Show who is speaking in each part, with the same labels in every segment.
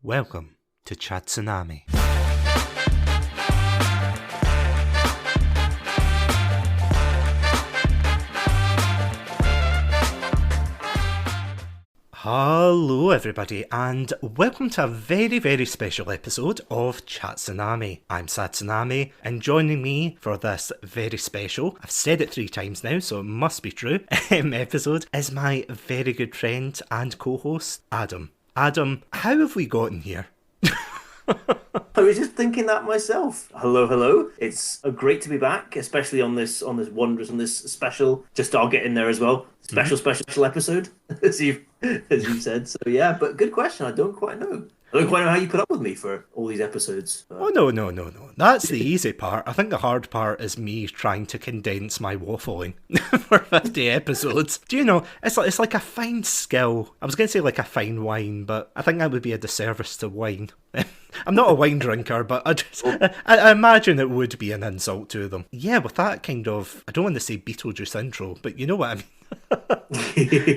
Speaker 1: Welcome to Satsunami. Hello everybody, and welcome to a very, very special episode of Satsunami. I'm Satsunami, and joining me for this very special, I've said it 3 times now, so it must be true, episode is my very good friend and co-host, Adam. Adam, how have we gotten here?
Speaker 2: I was just thinking that myself. Hello. It's great to be back, especially on this special. Just I'll get in there as well. Special episode, as you've said. So yeah, but good question. I don't quite know how you put up with me for all these episodes.
Speaker 1: Oh, no. That's the easy part. I think the hard part is me trying to condense my waffling for 50 episodes. Do you know, it's like a fine skill. I was going to say like a fine wine, but I think that would be a disservice to wine. I'm not a wine drinker, but I imagine it would be an insult to them. Yeah, with that kind of, I don't want to say Beetlejuice intro, but you know what I mean.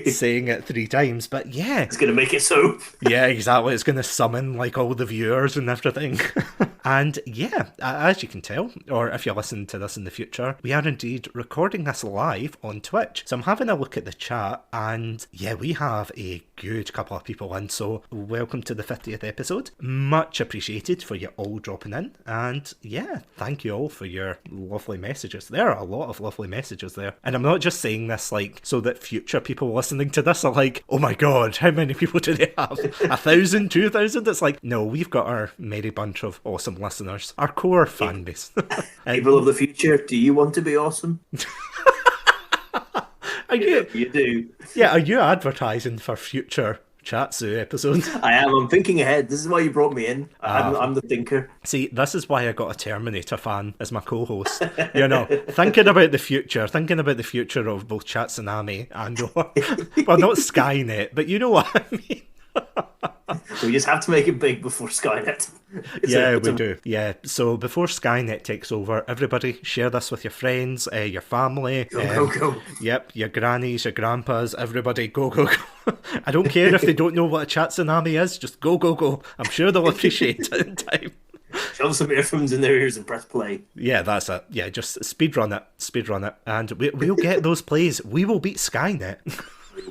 Speaker 1: Saying it 3 times, but yeah,
Speaker 2: it's gonna make it so.
Speaker 1: Yeah, exactly. It's gonna summon like all the viewers and everything. And yeah, as you can tell, or if you listen to this in the future, we are indeed recording this live on Twitch. So I'm having a look at the chat, and yeah, we have a good couple of people in. So welcome to the 50th episode. Much appreciated for you all dropping in, and yeah, thank you all for your lovely messages. There are a lot of lovely messages there, and I'm not just saying this like so that future people listening to this are like, oh my god, how many people do they have? 1,000, 2,000? It's like, no, we've got our merry bunch of awesome listeners, our core fan base.
Speaker 2: People of the future, do you want to be awesome? You do.
Speaker 1: Yeah, are you advertising for future Chatsu episodes?
Speaker 2: I am. I'm thinking ahead. This is why you brought me in. I'm the thinker.
Speaker 1: See, this is why I got a Terminator fan as my co-host. You know, thinking about the future of both Satsunami and well, not Skynet, but you know what I mean.
Speaker 2: We just have to make it big before Skynet.
Speaker 1: We do. Yeah, so before Skynet takes over, everybody share this with your friends, your family.
Speaker 2: Go.
Speaker 1: Yep, your grannies, your grandpas, everybody go. I don't care if they don't know what a Satsunami is, just go. I'm sure they'll appreciate it in time.
Speaker 2: Shove some earphones in their ears and press play.
Speaker 1: Yeah, that's it. Yeah, just speedrun it. And we'll get those plays. We will beat Skynet.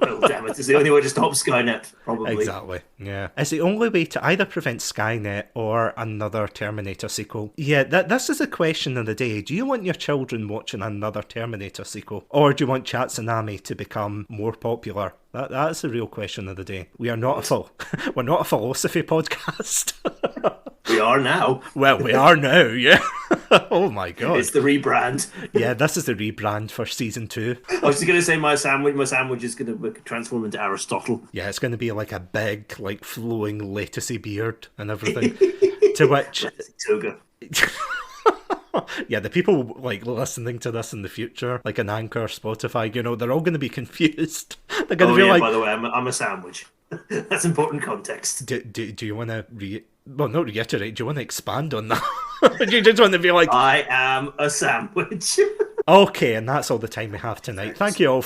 Speaker 2: Well, damn it, it's the only way to stop Skynet, probably.
Speaker 1: Exactly, yeah. It's the only way to either prevent Skynet or another Terminator sequel. Yeah, this is a question of the day. Do you want your children watching another Terminator sequel? Or do you want Satsunami to become more popular? That's the real question of the day. We're not a philosophy podcast.
Speaker 2: We are now.
Speaker 1: Well, we are now, yeah. Oh my god.
Speaker 2: It's the rebrand.
Speaker 1: Yeah, this is the rebrand for season 2.
Speaker 2: I was just going to say my sandwich is going to transform into Aristotle.
Speaker 1: Yeah, it's going to be like a big, like flowing lettucey beard and everything. To which...
Speaker 2: Toga.
Speaker 1: Yeah, the people like listening to this in the future, like an Anchor, Spotify, you know, they're all going to be confused. They're going to be like,
Speaker 2: by the way, I'm a sandwich. That's important context.
Speaker 1: Do you want to not reiterate, do you want to expand on that? Do you just want to be like,
Speaker 2: I am a sandwich?
Speaker 1: Okay, and that's all the time we have tonight. Thank you all.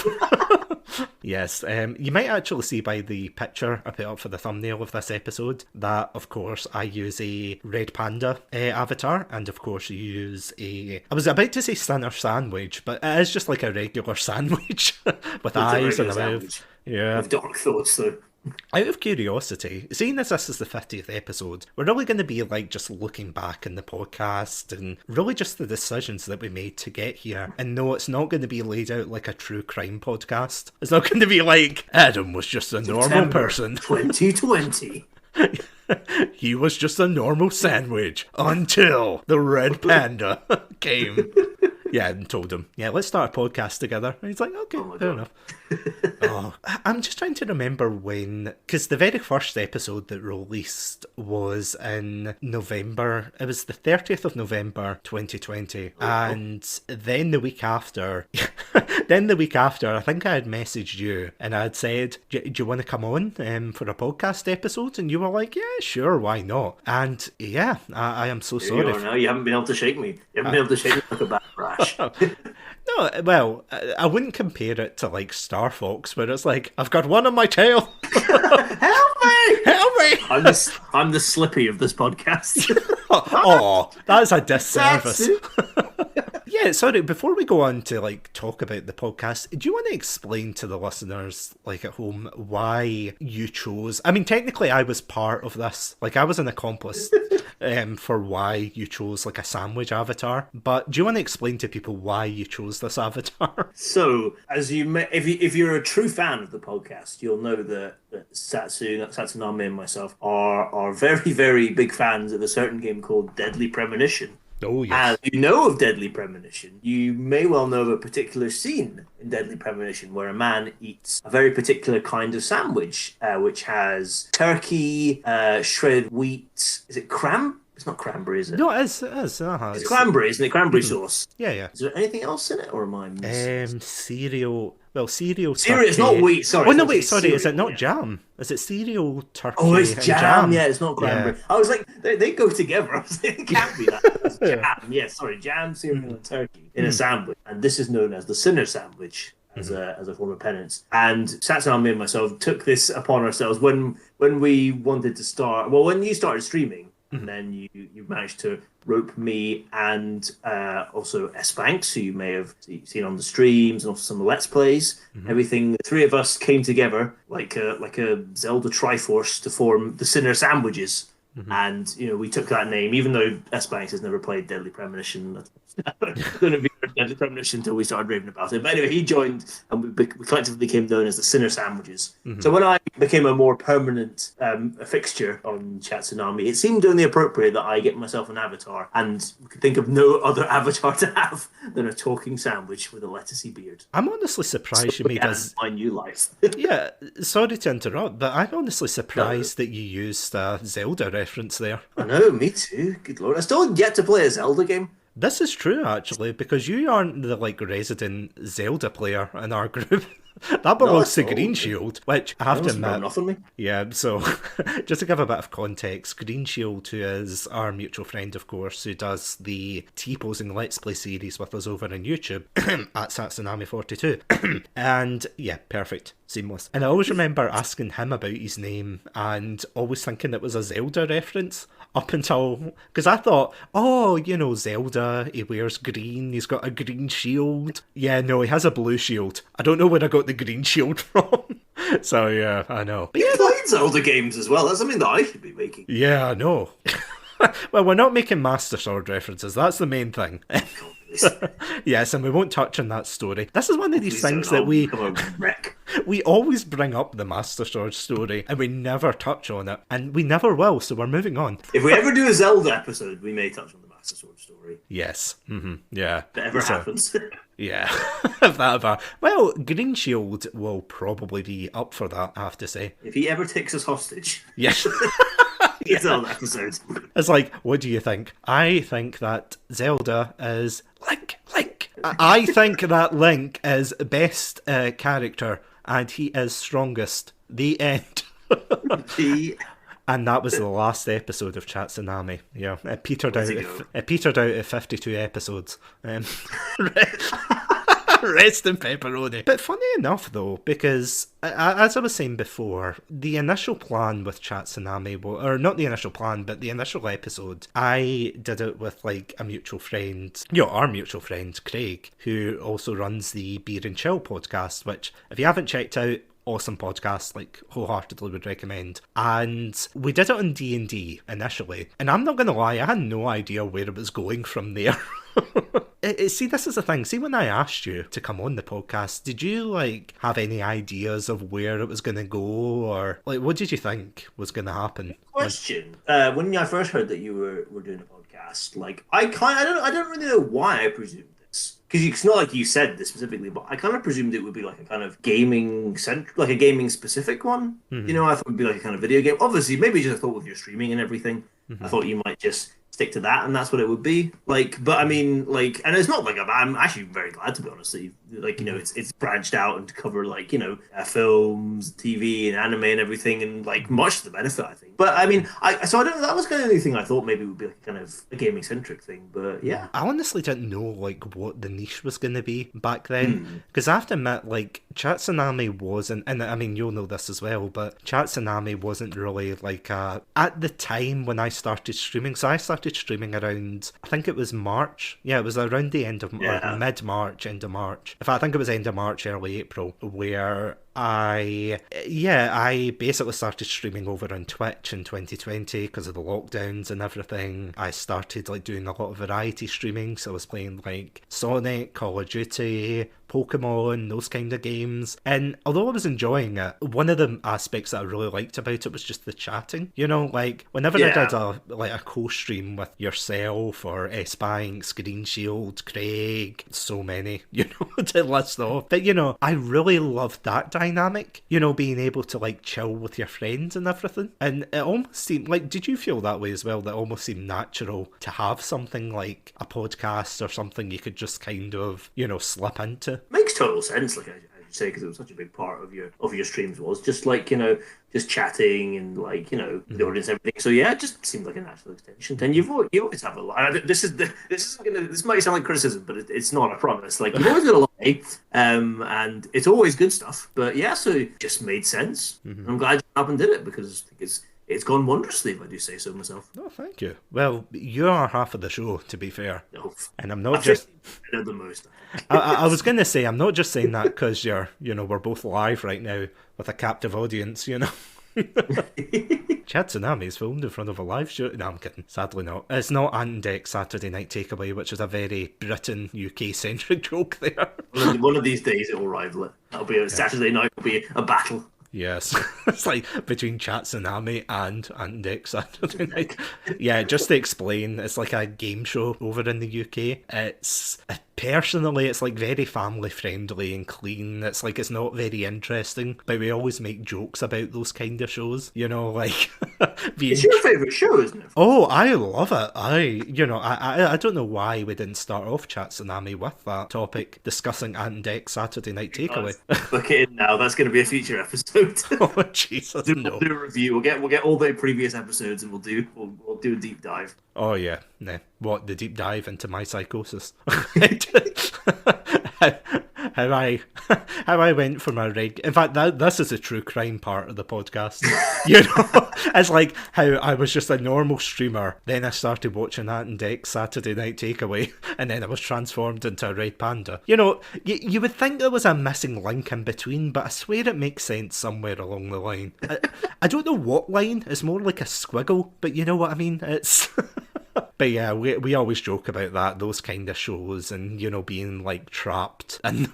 Speaker 1: Yes, you might actually see by the picture I put up for the thumbnail of this episode that, of course, I use a red panda avatar, and of course you use I was about to say Stunner sandwich, but it is just like a regular sandwich with eyes and a mouth. Yeah.
Speaker 2: With dark thoughts, though.
Speaker 1: Out of curiosity, seeing as this is the 50th episode, we're really going to be like just looking back in the podcast and really just the decisions that we made to get here. And no, it's not going to be laid out like a true crime podcast. It's not going to be like, Adam was just a normal person.
Speaker 2: 2020.
Speaker 1: He was just a normal sandwich until the red panda came. Yeah, and told him, yeah, let's start a podcast together. And he's like, okay, fair enough. I'm just trying to remember when, because the very first episode that released was in November. It was the 30th of November, 2020. And then the week after, I think I had messaged you and I had said, do you want to come on for a podcast episode? And you were like, yeah, sure, why not? And yeah, I am so sorry.
Speaker 2: You are now. You haven't been able to shake me. You haven't been able to shake me like a bad rash.
Speaker 1: No, well, I wouldn't compare it to like Star Fox, where it's like, I've got one on my tail.
Speaker 2: Help me!
Speaker 1: Help me!
Speaker 2: I'm the Slippy of this podcast.
Speaker 1: Oh, that's a disservice.
Speaker 2: Satsu.
Speaker 1: Yeah, sorry, before we go on to like talk about the podcast, do you want to explain to the listeners like at home why you chose, I mean technically I was part of this, like I was an accomplice for why you chose like a sandwich avatar, but do you want to explain to people why you chose this avatar?
Speaker 2: So, as you may, if you're a true fan of the podcast, you'll know that Satsunami and myself are very, very big fans of a certain game called Deadly Premonition.
Speaker 1: Oh, yes.
Speaker 2: And you know of Deadly Premonition, you may well know of a particular scene in Deadly Premonition where a man eats a very particular kind of sandwich, which has turkey, shredded wheat. Is it cram? It's not cranberry, is it?
Speaker 1: No, it is. Uh-huh.
Speaker 2: It's cranberry, isn't it? Cranberry sauce.
Speaker 1: Yeah, yeah.
Speaker 2: Is there anything else in it, or am I missing?
Speaker 1: Cereal. Well, cereal.
Speaker 2: Cereal. It's not wheat. Sorry.
Speaker 1: Oh no, wait. Sorry.
Speaker 2: Cereal,
Speaker 1: is it not jam? Is it cereal, turkey?
Speaker 2: Oh, it's
Speaker 1: and
Speaker 2: jam. Yeah, it's not cranberry.
Speaker 1: Yeah.
Speaker 2: I was like, they go together. I was like, it can't be that. It's jam. Yeah, sorry, jam, cereal, and turkey in a sandwich. And this is known as the Sinner Sandwich. As a form of penance, and Satsunami and myself took this upon ourselves when we wanted to start. Well, when you started streaming, and then you managed to rope me and also S Banks, who you may have seen on the streams and also some of the Let's Plays. Everything. The three of us came together like a Zelda Triforce to form the Sinner Sandwiches. And we took that name, even though S Banks has never played Deadly Premonition. Going to be Deadly Premonition until we started raving about it. But anyway, he joined, and we collectively became known as the Sinner Sandwiches. So when I became a more permanent fixture on Chatsunami, it seemed only appropriate that I get myself an avatar, and we could think of no other avatar to have than a talking sandwich with a lettucey beard.
Speaker 1: I'm honestly surprised you made us.
Speaker 2: My new life.
Speaker 1: Yeah, sorry to interrupt, but I'm honestly surprised that you used a Zelda reference there.
Speaker 2: I know, me too. Good lord, I still yet to play a Zelda game.
Speaker 1: This is true, actually, because you aren't the resident Zelda player in our group. That belongs to Green Shield, which I have to admit. Yeah, so just to give a bit of context, Green Shield, who is our mutual friend, of course, who does the T-posing Let's Play series with us over on YouTube at Satsunami42. And yeah, perfect. Seamless. And I always remember asking him about his name and always thinking it was a Zelda reference up until, because I thought, oh, Zelda, he wears green, he's got a green shield. Yeah, no, he has a blue shield. I don't know where I got the green shield from. So yeah, I know.
Speaker 2: But you played Zelda games as well. That's something that I should be making.
Speaker 1: Yeah, I know. Well, we're not making Master Sword references. That's the main thing. Yes, and we won't touch on that story. This is one of these things that we always bring up the Master Sword story, and we never touch on it, and we never will. So we're moving on.
Speaker 2: If we ever do a Zelda episode, we may touch on the Master Sword story.
Speaker 1: Yes. Yeah.
Speaker 2: If that ever happens.
Speaker 1: Yeah. If that ever. Well, Green Shield will probably be up for that, I have to say.
Speaker 2: If he ever takes us hostage.
Speaker 1: Yes.
Speaker 2: Zelda episode.
Speaker 1: It's like, what do you think? I think that Zelda is Link. I think that Link is best character, and he is strongest. The end. And that was the last episode of Chatsunami. Yeah, it petered out at 52 episodes. Rest in pepperoni. But funny enough, though, because as I was saying before, the initial plan with Chatsunami, or not the initial plan, but the initial episode, I did it with a mutual friend, our mutual friend Craig, who also runs the Beer and Chill podcast, which if you haven't checked out, awesome podcast, wholeheartedly would recommend. And we did it on D&D initially, and I'm not gonna lie, I had no idea where it was going from there. See, this is the thing. See, when I asked you to come on the podcast, did you have any ideas of where it was going to go, or what did you think was going to happen?
Speaker 2: Question: when I first heard that you were doing a podcast, I don't really know why I presumed this, because it's not like you said this specifically, but I kind of presumed it would be a kind of gaming a gaming specific one. I thought it would be a kind of video game. Obviously, maybe just I thought with your streaming and everything, I thought you might just stick to that, and that's what it would be. But I mean, and it's not I'm actually very glad, to be honest, that it's branched out and to cover films, TV, and anime and everything, and much to the benefit, I think. But I mean, I don't know. That was kind of the thing I thought maybe would be kind of a gaming centric thing. But yeah,
Speaker 1: I honestly didn't know what the niche was going to be back then. Because I have to admit, like, Satsunami wasn't, and I mean, you'll know this as well, but Satsunami wasn't really like at the time when I started streaming. So I started streaming around, I think it was March. Yeah, it was around the end of mid-March, end of March. In fact, I think it was end of March, early April, where I basically started streaming over on Twitch in 2020 because of the lockdowns and everything. I started like doing a lot of variety streaming, so I was playing like Sonic, Call of Duty, Pokemon, those kind of games. And although I was enjoying it, one of the aspects that I really liked about it was just the chatting. You know, like whenever I did a co-stream with yourself or Spank, Screen Shield, Craig, so many, you know, to list off. But you know, I really loved that dynamic, you know, being able to like chill with your friends and everything. And it almost seemed like, did you feel that way as well? That it almost seemed natural to have something like a podcast or something you could just kind of, you know, slip into.
Speaker 2: Makes total sense, like I say, because it was such a big part of your streams, was just like, you know, just chatting and like, you know, the audience and everything. So yeah, it just seemed like a natural extension. And you always have a lie. This might sound like criticism, but it's not, I promise. Like, you've always got a lie, and it's always good stuff. But yeah, so it just made sense. I'm glad you up and did it, because it's gone wondrously, if I do say so myself.
Speaker 1: Oh, thank you. Well, you are half of the show, to be fair.
Speaker 2: No,
Speaker 1: and I'm not just...
Speaker 2: I know the most.
Speaker 1: I was going to say, I'm not just saying that because we're both live right now with a captive audience, you know. Satsunami is filmed in front of a live show. No, I'm kidding. Sadly not. It's not Andex Saturday Night Takeaway, which is a very Britain, UK-centric joke there.
Speaker 2: One of these days it will rival it. That'll be a Saturday night, it'll be a battle.
Speaker 1: Yes, it's like between Satsunami and Andex Saturday Night. Yeah, just to explain, it's like a game show over in the UK. It's personally, it's like very family friendly and clean. It's like, it's not very interesting, but we always make jokes about those kind of shows, you know, like
Speaker 2: it's your favourite show, isn't it?
Speaker 1: Oh, I love it. I don't know why we didn't start off Satsunami with that topic, discussing Andex Saturday Night Takeaway.
Speaker 2: Look it in now, that's going to be a future episode.
Speaker 1: Oh Jesus!
Speaker 2: We'll do a review. We'll get all the previous episodes, and well do a deep dive.
Speaker 1: Oh yeah, nah. What, the deep dive into my psychosis? how I went from a red. In fact, this is a true crime part of the podcast. You know, it's like how I was just a normal streamer, then I started watching that in Dex Saturday Night Takeaway, and then I was transformed into a red panda. You know, you would think there was a missing link in between, but I swear it makes sense somewhere along the line. I don't know what line. It's more like a squiggle, but you know what I mean. It's. But yeah, we always joke about that, those kind of shows, and, you know, being like trapped and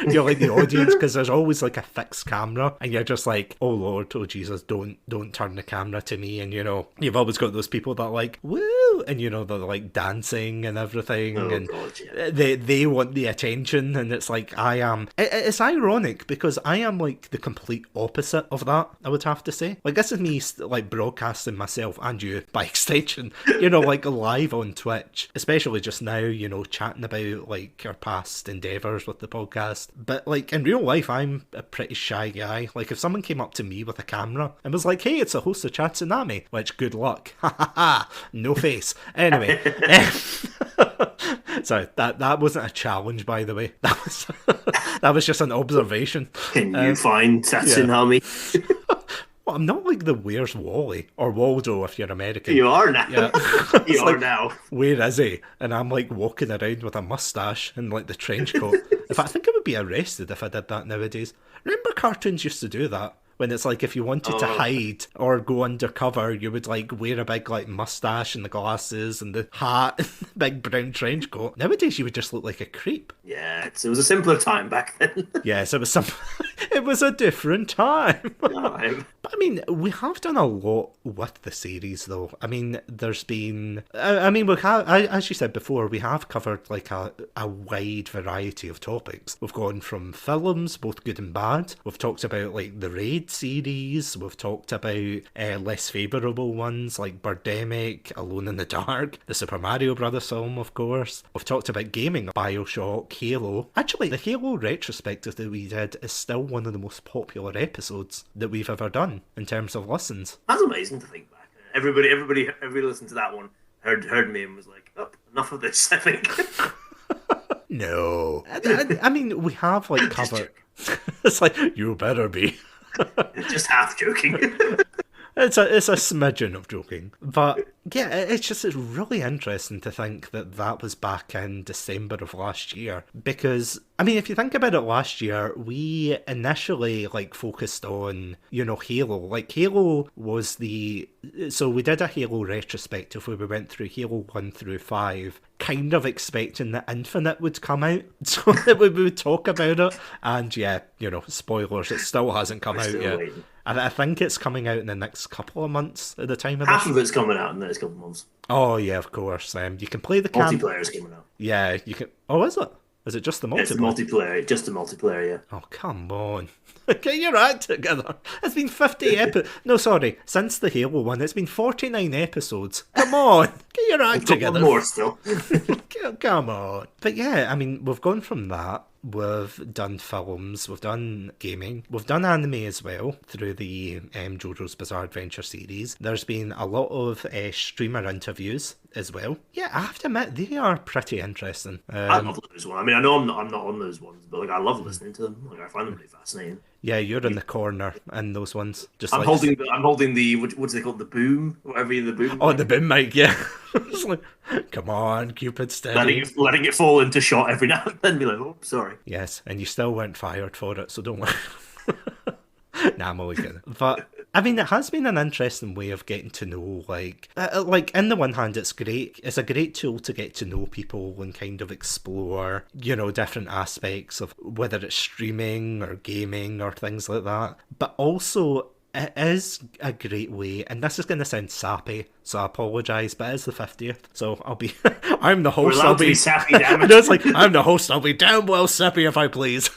Speaker 1: you're like the audience, because there's always like a fixed camera and you're just like, oh Lord, oh Jesus, don't turn the camera to me. And, you know, you've always got those people that are like, woo, and, you know, they're like dancing and everything, and
Speaker 2: God, yeah.
Speaker 1: they want the attention, and it's like, it's ironic because I am like the complete opposite of that, I would have to say. Like, this is me like broadcasting myself, and you by extension, you know, like live on Twitch, especially just now, you know, chatting about like our past endeavours with the podcast. But like in real life, I'm a pretty shy guy. Like if someone came up to me with a camera and was like, hey, it's a host of Satsunami, which, good luck. Ha ha ha, no face. Anyway. Sorry, that wasn't a challenge, by the way. That was just an observation.
Speaker 2: Can you find Satsunami?
Speaker 1: Yeah. I'm not like the Where's Wally or Waldo if you're American.
Speaker 2: You are now.
Speaker 1: Yeah.
Speaker 2: You are like, now.
Speaker 1: Where is he? And I'm like walking around with a mustache and like the trench coat. In fact, I think I would be arrested if I did that nowadays. Remember cartoons used to do that? When it's like if you wanted to hide or go undercover, you would like wear a big like mustache and the glasses and the hat and the big brown trench coat. Nowadays you would just look like a creep.
Speaker 2: Yeah, it was a simpler time back then.
Speaker 1: Yes, it was a different time. But I mean, we have done a lot with the series though. I mean, there's been, as you said before, we have covered like a wide variety of topics. We've gone from films, both good and bad. We've talked about like the Raid series. We've talked about less favourable ones like Birdemic, Alone in the Dark, the Super Mario Brothers film, of course. We've talked about gaming, BioShock, Halo. Actually, the Halo retrospective that we did is still one of the most popular episodes that we've ever done in terms of listens.
Speaker 2: That's amazing to think back. Everybody listened to that one, heard me and was like, oh, enough of this, I think.
Speaker 1: No. I mean, we have, like, covered... It's like, you better be.
Speaker 2: Just half joking.
Speaker 1: It's a smidgen of joking. But yeah, it's really interesting to think that that was back in December of last year. Because, I mean, if you think about it, last year, we initially, like, focused on, Halo. Like, Halo was so we did a Halo retrospective where we went through Halo 1 through 5, kind of expecting that Infinite would come out so that we would talk about it. And yeah, spoilers, it still hasn't come out yet.
Speaker 2: Waiting.
Speaker 1: I think it's coming out in the next couple of months at the time of
Speaker 2: Half
Speaker 1: this.
Speaker 2: of it's coming out in the next couple of months.
Speaker 1: Oh, yeah, of course. You can play the
Speaker 2: Multiplayer is coming out.
Speaker 1: Yeah, you can... Oh, is it? Is it just the multiplayer?
Speaker 2: It's the multiplayer. Just the multiplayer, yeah.
Speaker 1: Oh, come on. Get your act together. It's been 50 episodes. No, sorry. Since the Halo one, it's been 49 episodes. Come on. Get your act together.
Speaker 2: One more still.
Speaker 1: Come on. But yeah, I mean, we've gone from that. We've done films, we've done gaming, we've done anime as well through the JoJo's Bizarre Adventure series. There's been a lot of streamer interviews as well. Yeah, I have to admit, they are pretty interesting.
Speaker 2: I love those ones. I mean, I know I'm not on those ones, but like I love listening to them. Like I find them really fascinating.
Speaker 1: Yeah, you're in the corner in those ones. Just
Speaker 2: I'm holding the what's it called, the boom, whatever the boom.
Speaker 1: Oh, the boom mic, yeah. It's like, come on, Cupid, steady.
Speaker 2: Letting it fall into shot every now and then. Be like, oh, sorry.
Speaker 1: Yes, and you still weren't fired for it, so don't worry. Nah, I'm only kidding. But I mean, it has been an interesting way of getting to know, like in the one hand, it's great. It's a great tool to get to know people and kind of explore, different aspects of whether it's streaming or gaming or things like that. But also, it is a great way, and this is going to sound sappy, so I apologise, but it's the 50th, so I'll be... I'm the host,
Speaker 2: I'll be sappy, damn it.
Speaker 1: It's like, I'm the host, I'll be damn well sappy if I please.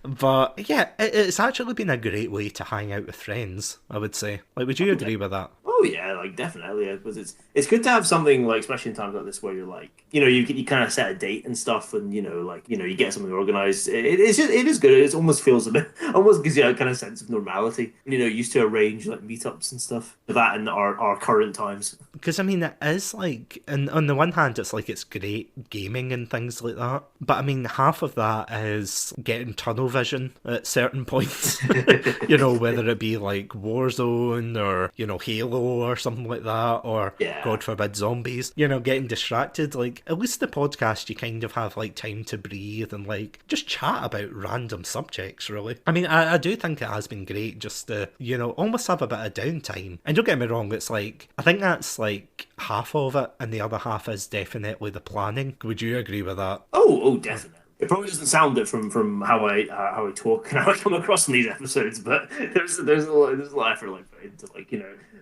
Speaker 1: But yeah, it's actually been a great way to hang out with friends, I would say. Like, would you agree with that?
Speaker 2: Oh yeah, like definitely, because it's good to have something, like, especially in times like this where you're like, you kind of set a date and stuff, and you get something organized. It is good. It almost feels almost gives you a kind of sense of normality. Used to arrange like meetups and stuff for that in our current times.
Speaker 1: Because I mean, it is like, and on the one hand, it's like it's great gaming and things like that, but I mean, half of that is getting tunnel vision at certain points. Whether it be like Warzone or Halo or something like that, or God forbid zombies, getting distracted. Like, at least the podcast, you kind of have like time to breathe and like just chat about random subjects, really. I mean, I do think it has been great just to, almost have a bit of downtime. And don't get me wrong, it's like, I think that's like half of it, and the other half is definitely the planning. Would you agree with that?
Speaker 2: Oh, definitely. It probably doesn't sound it from how I talk and how I come across in these episodes, but there's a lot of effort like put into like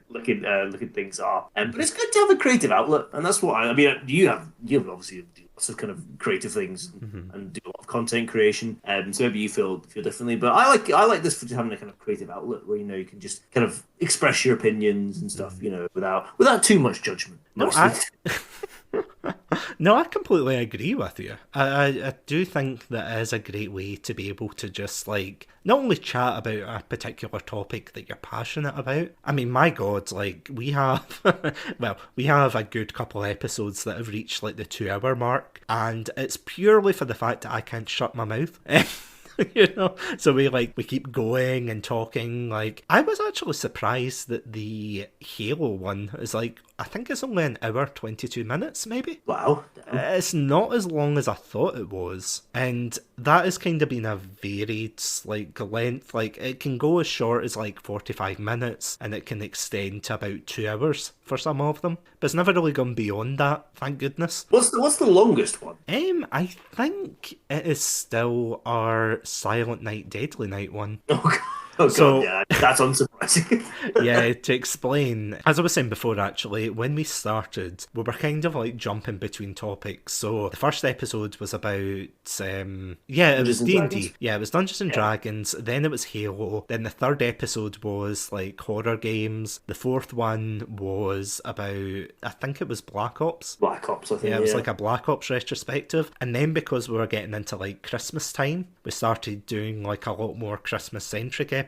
Speaker 2: looking things up, but it's good to have a creative outlet, and that's what I mean. You obviously do lots of kind of creative things and do a lot of content creation, so maybe you feel differently. But I like this for just having a kind of creative outlet where you can just kind of express your opinions and stuff, without too much judgment.
Speaker 1: No, I completely agree with you. I do think that it is a great way to be able to just, like, not only chat about a particular topic that you're passionate about. I mean, my God, like, we have, we have a good couple of episodes that have reached, like, the 2-hour mark, and it's purely for the fact that I can't shut my mouth. So we keep going and talking. Like, I was actually surprised that the Halo one is like, I think it's only an hour 22 minutes, maybe.
Speaker 2: Wow.
Speaker 1: It's not as long as I thought it was, and that has kind of been a varied like length. Like, it can go as short as like 45 minutes, and it can extend to about 2 hours for some of them, but it's never really gone beyond that, thank goodness.
Speaker 2: What's the longest one?
Speaker 1: I think it is still our Silent Night, Deadly Night one.
Speaker 2: Oh, God. Oh, God, yeah, that's unsurprising.
Speaker 1: Yeah, to explain, as I was saying before, actually, when we started, we were kind of like jumping between topics. So the first episode was about, it was D&D. Yeah, it was Dungeons and Dragons. Then it was Halo. Then the third episode was like horror games. The fourth one was about, I think it was Black Ops.
Speaker 2: Black Ops, I think.
Speaker 1: Yeah, it was like a Black Ops retrospective. And then because we were getting into like Christmas time, we started doing like a lot more Christmas-centric episodes.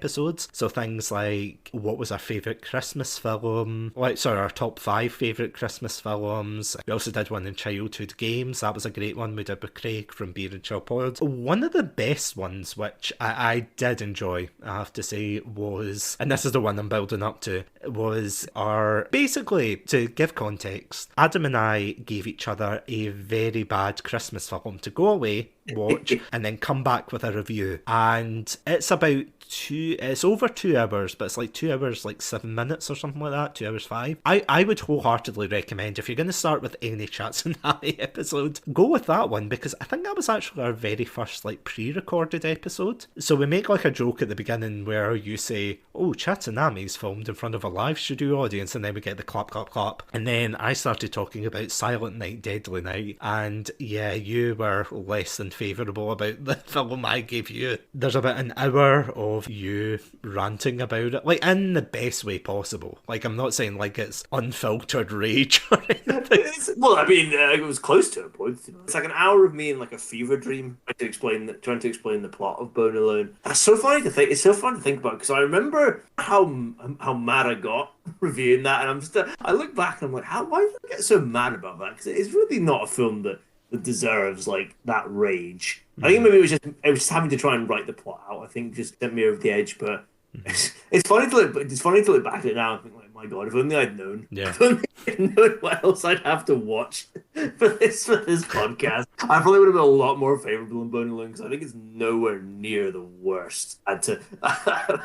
Speaker 1: So things like like what was our favourite Christmas film, like sorry, our top 5 favourite Christmas films. We also did one in childhood games. That was a great one we did with Craig from Beer and Chill Pod. One of the best ones, which I did enjoy, I have to say, was, and this is the one I'm building up to, was our, basically, to give context, Adam and I gave each other a very bad Christmas film to go away, watch, and then come back with a review. And it's about it's over 2 hours, but it's like 2 hours, like 7 minutes or something like that, 2 hours 5. I would wholeheartedly recommend, if you're going to start with any Satsunami episode, go with that one, because I think that was actually our very first like pre-recorded episode. So we make like a joke at the beginning where you say, oh, Satsunami's filmed in front of a live studio audience, and then we get the clap, clap, clap. And then I started talking about Silent Night, Deadly Night, and yeah, you were less than favourable about the film I gave you. There's about an hour of you ranting about it, like in the best way possible. Like, I'm not saying like it's unfiltered rage or anything.
Speaker 2: Well, I mean, it was close to a point. It's like an hour of me in like a fever dream trying to explain the plot of Bone Alone. That's so funny to think. It's so fun to think about, because I remember how mad I got reviewing that, and I look back and I'm like, why did I get so mad about that? Because it's really not a film that deserves like that rage. I think maybe it was just having to try and write the plot out. I think just sent me over the edge. But it's funny to look back at it now and think, like, my God, if only I'd known.
Speaker 1: Yeah.
Speaker 2: If only I'd known what else I'd have to watch for this podcast. I probably would have been a lot more favourable than Bone Alone, because I think it's nowhere near the worst I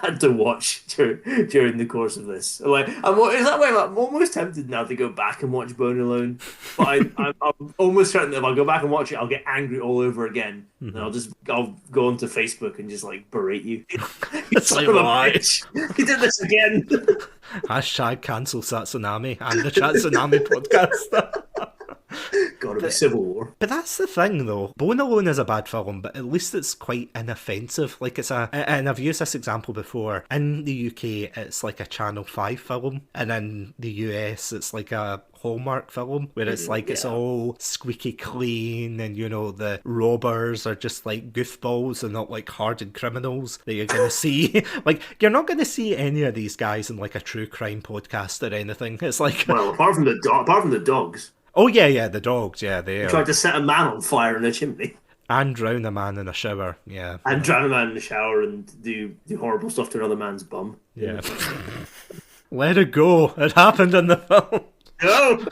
Speaker 2: had to watch during the course of this. Like, I'm almost tempted now to go back and watch Bone Alone, but I'm almost certain that if I go back and watch it, I'll get angry all over again, and I'll go onto Facebook and just like berate you. You son of a bitch! You did this again.
Speaker 1: Hashtag cancel Satsunami and the Satsunami podcast.
Speaker 2: Gotta be Civil War.
Speaker 1: But that's the thing, though. Bone Alone is a bad film, but at least it's quite inoffensive. Like, and I've used this example before. In the UK, it's like a Channel 5 film, and in the US, it's like a Hallmark film, where it's like, it's all squeaky clean, and you know, the robbers are just like goofballs and not like hardened criminals that you're gonna see. Like, you're not gonna see any of these guys in like a true crime podcast or anything. It's like,
Speaker 2: well, apart from the dogs.
Speaker 1: Oh yeah, the dogs, yeah, they
Speaker 2: tried to set a man on fire in a chimney.
Speaker 1: And drown a man in a shower, yeah.
Speaker 2: And drown a man in the shower and do horrible stuff to another man's bum.
Speaker 1: Yeah. Let it go. It happened in the film.
Speaker 2: No!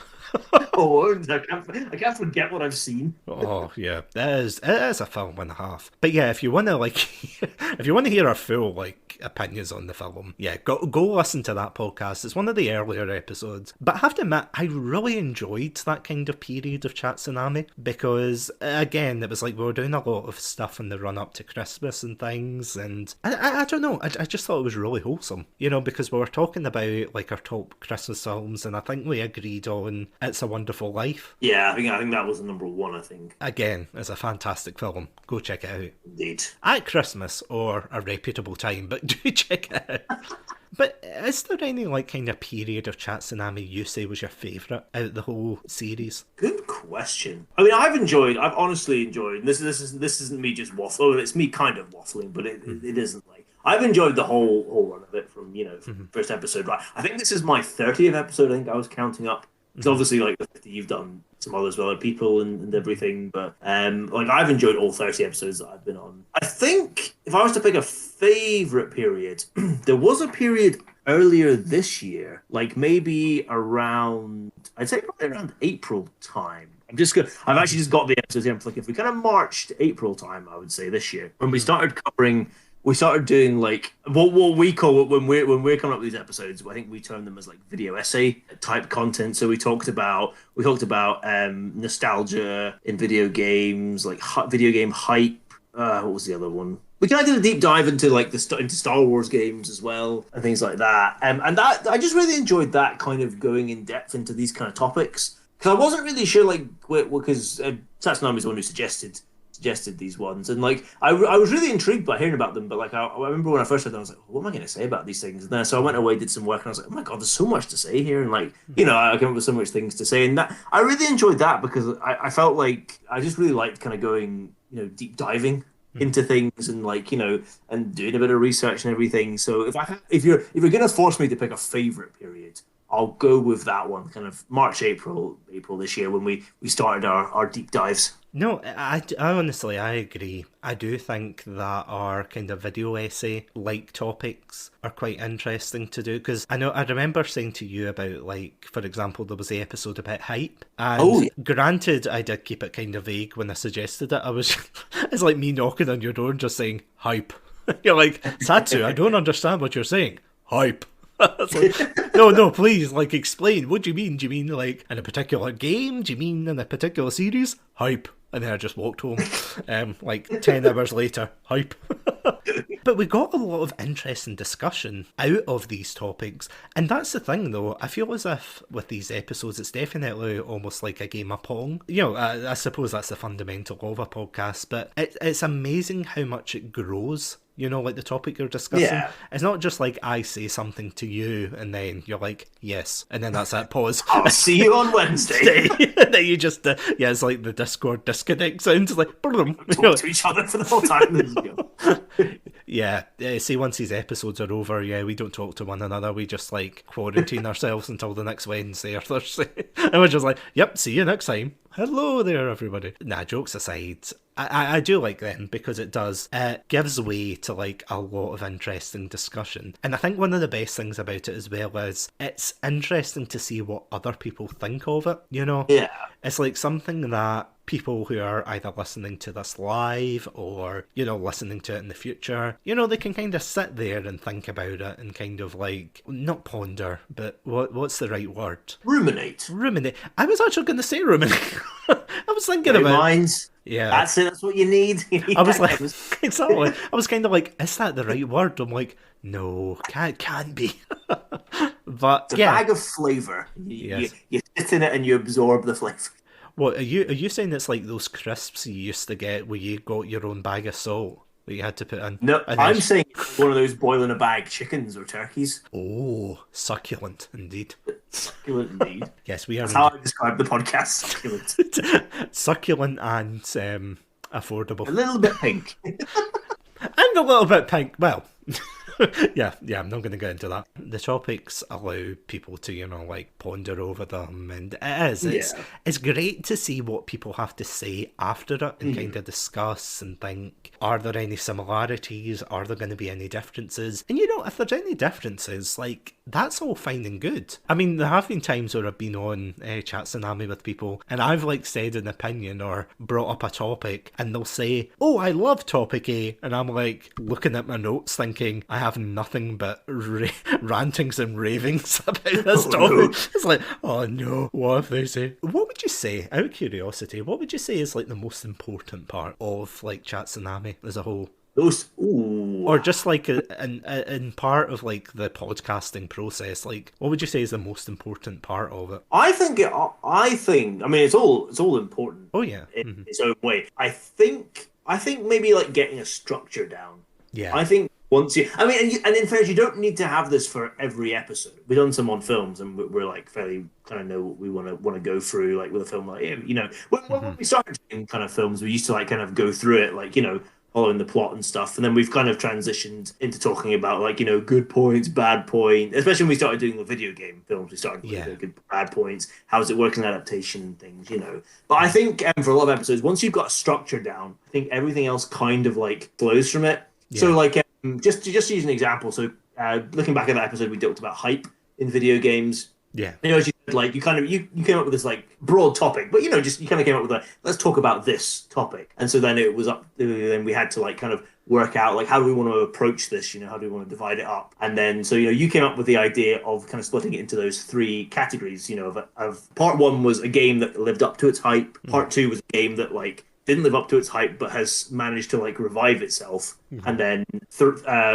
Speaker 2: Oh, I can't forget what I've seen.
Speaker 1: Oh yeah, it is a film and a half. But yeah, if you want to hear our full like opinions on the film, yeah, go listen to that podcast. It's one of the earlier episodes. But I have to admit, I really enjoyed that kind of period of Satsunami, because again, it was like we were doing a lot of stuff in the run up to Christmas and things, and I don't know, I just thought it was really wholesome, you know, because we were talking about like our top Christmas films, and I think we agreed on It's a Wonderful Life.
Speaker 2: Yeah, I think that was the number one, I think.
Speaker 1: Again, it's a fantastic film. Go check it out.
Speaker 2: Indeed.
Speaker 1: At Christmas or a reputable time, but do check it out. But is there any like kind of period of Satsunami you say was your favourite out of the whole series?
Speaker 2: Good question. I mean, I've honestly enjoyed, and this isn't me just waffling, it's me kind of waffling, but it isn't like, I've enjoyed the whole run of it from, you know, first episode, right? I think this is my 30th episode, I think I was counting up. It's obviously like you've done some others with other people and everything, but like I've enjoyed all 30 episodes that I've been on. I think if I was to pick a favourite period, there was a period earlier this year, like maybe around, I'd say probably around April time. I've actually just got the episodes here. I'm like, if we kind of marched April time, I would say this year, when we started doing like what we call it when we're coming up with these episodes. I think we term them as like video essay type content. So we talked about nostalgia in video games, like video game hype. What was the other one? We kind of did a deep dive into like into Star Wars games as well and things like that. And that I just really enjoyed that kind of going in depth into these kind of topics, because I wasn't really sure, like, because Satsunami is the one who suggested these ones, and like I was really intrigued by hearing about them, but like I remember when I first heard them, I was like, what am I going to say about these things? And then so I went away, did some work, and I was like, oh my God, there's so much to say here, and like, you know, I came up with so much things to say, and that I really enjoyed that, because I felt like I just really liked kind of going, you know, deep diving into things and like and doing a bit of research and everything. So if you're gonna force me to pick a favorite period, I'll go with that one, kind of March, April this year when we started our deep dives.
Speaker 1: No, I honestly, I agree. I do think that our kind of video essay like topics are quite interesting to do because I remember saying to you about, like, for example, there was the episode about hype,
Speaker 2: Oh
Speaker 1: and
Speaker 2: yeah.
Speaker 1: granted, I did keep it kind of vague when I suggested it. I was, it's like me knocking on your door and just saying hype. You're like, Satsu, I don't understand what you're saying. Hype. It's like, no, please, like, explain. What do you mean? Do you mean, like, in a particular game? Do you mean in a particular series? Hype. And then I just walked home, like 10 hours later. Hype. But we got a lot of interesting discussion out of these topics. And that's the thing, though. I feel as if with these episodes, it's definitely almost like a game of Pong. I suppose that's the fundamental of a podcast, but it's amazing how much it grows. Like the topic you're discussing.
Speaker 2: Yeah.
Speaker 1: It's not just like I say something to you and then you're like, yes. And then that's that pause.
Speaker 2: I'll see you on Wednesday.
Speaker 1: Then you just, it's like the Discord disconnect sounds. It's like,
Speaker 2: Talk to each other for the whole time.
Speaker 1: yeah. See, once these episodes are over, we don't talk to one another. We just like quarantine ourselves until the next Wednesday or Thursday. And we're just like, yep, see you next time. Hello there, everybody. Nah, jokes aside, I do like them because it gives way to like a lot of interesting discussion. And I think one of the best things about it as well is it's interesting to see what other people think of it,
Speaker 2: Yeah.
Speaker 1: It's like something that people who are either listening to this live or, listening to it in the future, they can kind of sit there and think about it and kind of like, not ponder, but what's the right word?
Speaker 2: Ruminate.
Speaker 1: Ruminate. I was actually going to say ruminate. I was thinking
Speaker 2: Great
Speaker 1: about
Speaker 2: minds.
Speaker 1: Yeah.
Speaker 2: That's it. That's what you need.
Speaker 1: I was like, exactly. I was kind of like, is that the right word? I'm like, no, can't be. But
Speaker 2: it's a bag of flavour. You sit in it and you absorb the flavour.
Speaker 1: What are you saying? It's like those crisps you used to get where you got your own bag of salt that you had to put in?
Speaker 2: No, I'm saying one of those boil in a bag chickens or turkeys.
Speaker 1: Oh, succulent indeed.
Speaker 2: Succulent indeed.
Speaker 1: Yes, we are.
Speaker 2: That's how I describe the podcast. Succulent.
Speaker 1: Succulent and affordable.
Speaker 2: A little bit pink.
Speaker 1: And a little bit pink. Well, yeah, I'm not going to get into that. The topics allow people to, like ponder over them, and it's great to see what people have to say after it and kind of discuss and think, are there any similarities? Are there going to be any differences? And if there's any differences, like, that's all fine and good. I mean, there have been times where I've been on Satsunami with people and I've like said an opinion or brought up a topic and they'll say, oh, I love topic A, and I'm like looking at my notes thinking I have nothing but rantings and ravings about this topic. No. It's like, oh no, what if they say? What would you say, out of curiosity, what would you say is like the most important part of like Satsunami as a whole? Or just like in part of like the podcasting process, like what would you say is the most important part of it?
Speaker 2: I think it's all important.
Speaker 1: Oh yeah,
Speaker 2: in its own way. I think maybe like getting a structure down.
Speaker 1: Yeah.
Speaker 2: I think once and in fairness, you don't need to have this for every episode. We've done some on films, and we're like fairly kind of know what we want to go through, like with a film, like when we started doing kind of films, we used to like kind of go through it, like following the plot and stuff, and then we've kind of transitioned into talking about like good points, bad points, especially when we started doing the video game films. We started with good bad points, how does it work in adaptation and things, but I think for a lot of episodes, once you've got a structure down, I think everything else kind of like flows from it. So like just to use an example, so looking back at that episode, we talked about hype in video games.
Speaker 1: Yeah.
Speaker 2: As you said, like you came up with this like broad topic, but you kind of came up with like, let's talk about this topic. And so then it was then we had to like kind of work out like how do we want to approach this, how do we want to divide it up? And then so you came up with the idea of kind of splitting it into those three categories, of part one was a game that lived up to its hype, part two was a game that like didn't live up to its hype but has managed to like revive itself, and then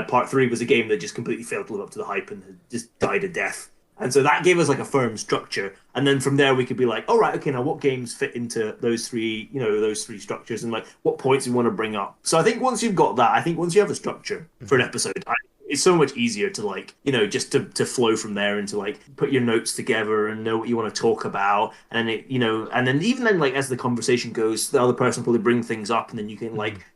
Speaker 2: part three was a game that just completely failed to live up to the hype and had just died a death. And so that gave us like a firm structure. And then from there we could be like, all right, okay, now what games fit into those three structures, and like what points we want to bring up. So I think once you've got that, once you have a structure for an episode, it's so much easier to like, just to flow from there and to like put your notes together and know what you want to talk about. And then even then, like as the conversation goes, the other person will probably bring things up, and then you can like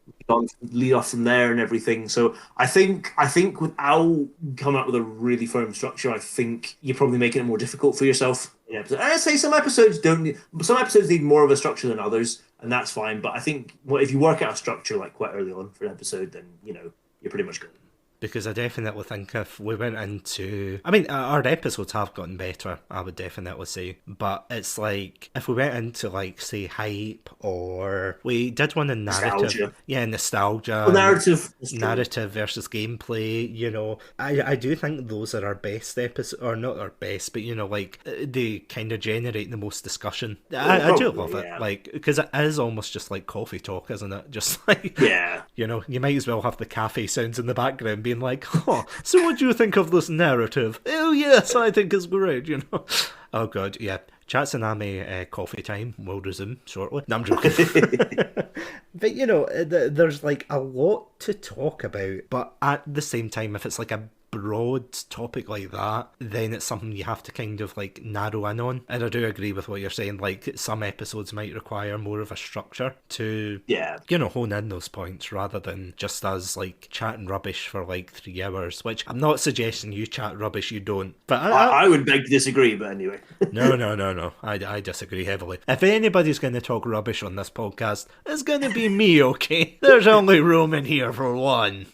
Speaker 2: lead off from there and everything. So I think without coming up with a really firm structure, I think you're probably making it more difficult for yourself. Yeah, I'd say some episodes need more of a structure than others, and that's fine. But I think if you work out a structure like quite early on for an episode, then you're pretty much good.
Speaker 1: Because I definitely think if we went into... I mean, our episodes have gotten better, I would definitely say. But it's like, if we went into, like, say, hype, or we did one in narrative.
Speaker 2: Nostalgia.
Speaker 1: Yeah, nostalgia.
Speaker 2: Well, narrative.
Speaker 1: Narrative versus gameplay, I do think those are our best episodes, or not our best, but, like, they kind of generate the most discussion. I do love it, like, because it is almost just like coffee talk, isn't it? Just like...
Speaker 2: Yeah.
Speaker 1: You might as well have the cafe sounds in the background being like, so what do you think of this narrative? Oh yes, I think it's great, Oh god, yeah. Satsunami coffee time will resume shortly. No, I'm joking. But there's like a lot to talk about, but at the same time, if it's like a broad topic like that, then it's something you have to kind of like narrow in on. And I do agree with what you're saying, like some episodes might require more of a structure to hone in those points, rather than just us like chatting rubbish for like 3 hours, which I'm not suggesting you chat rubbish, you don't, but
Speaker 2: I would beg to disagree, but anyway.
Speaker 1: No, I disagree heavily. If anybody's going to talk rubbish on this podcast, it's going to be me, okay? There's only room in here for one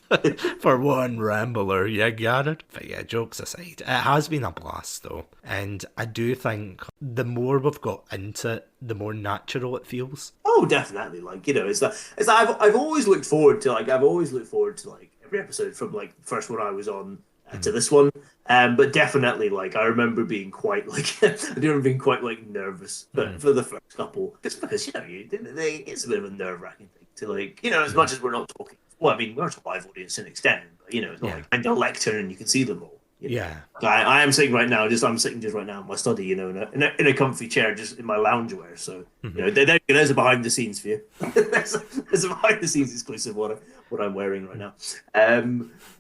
Speaker 1: for one rambler, you got it? But yeah, jokes aside, it has been a blast though, and I do think the more we've got into it, the more natural it feels.
Speaker 2: Oh, definitely. Like, it's that I've always looked forward to like every episode from like the first one I was on to this one. But definitely, like, I remember being quite like I do remember being quite like nervous, but for the first couple, just because it's a bit of a nerve-wracking thing to like as much as we're not talking. Well, I mean, we're a live audience to an extent, but it's not like I'm a lectern and you can see them all.
Speaker 1: Yeah,
Speaker 2: I am sitting right now. I'm sitting just right now in my study, in a comfy chair, just in my loungewear. So there's a behind the scenes for you. there's a behind the scenes exclusive what I'm wearing right now.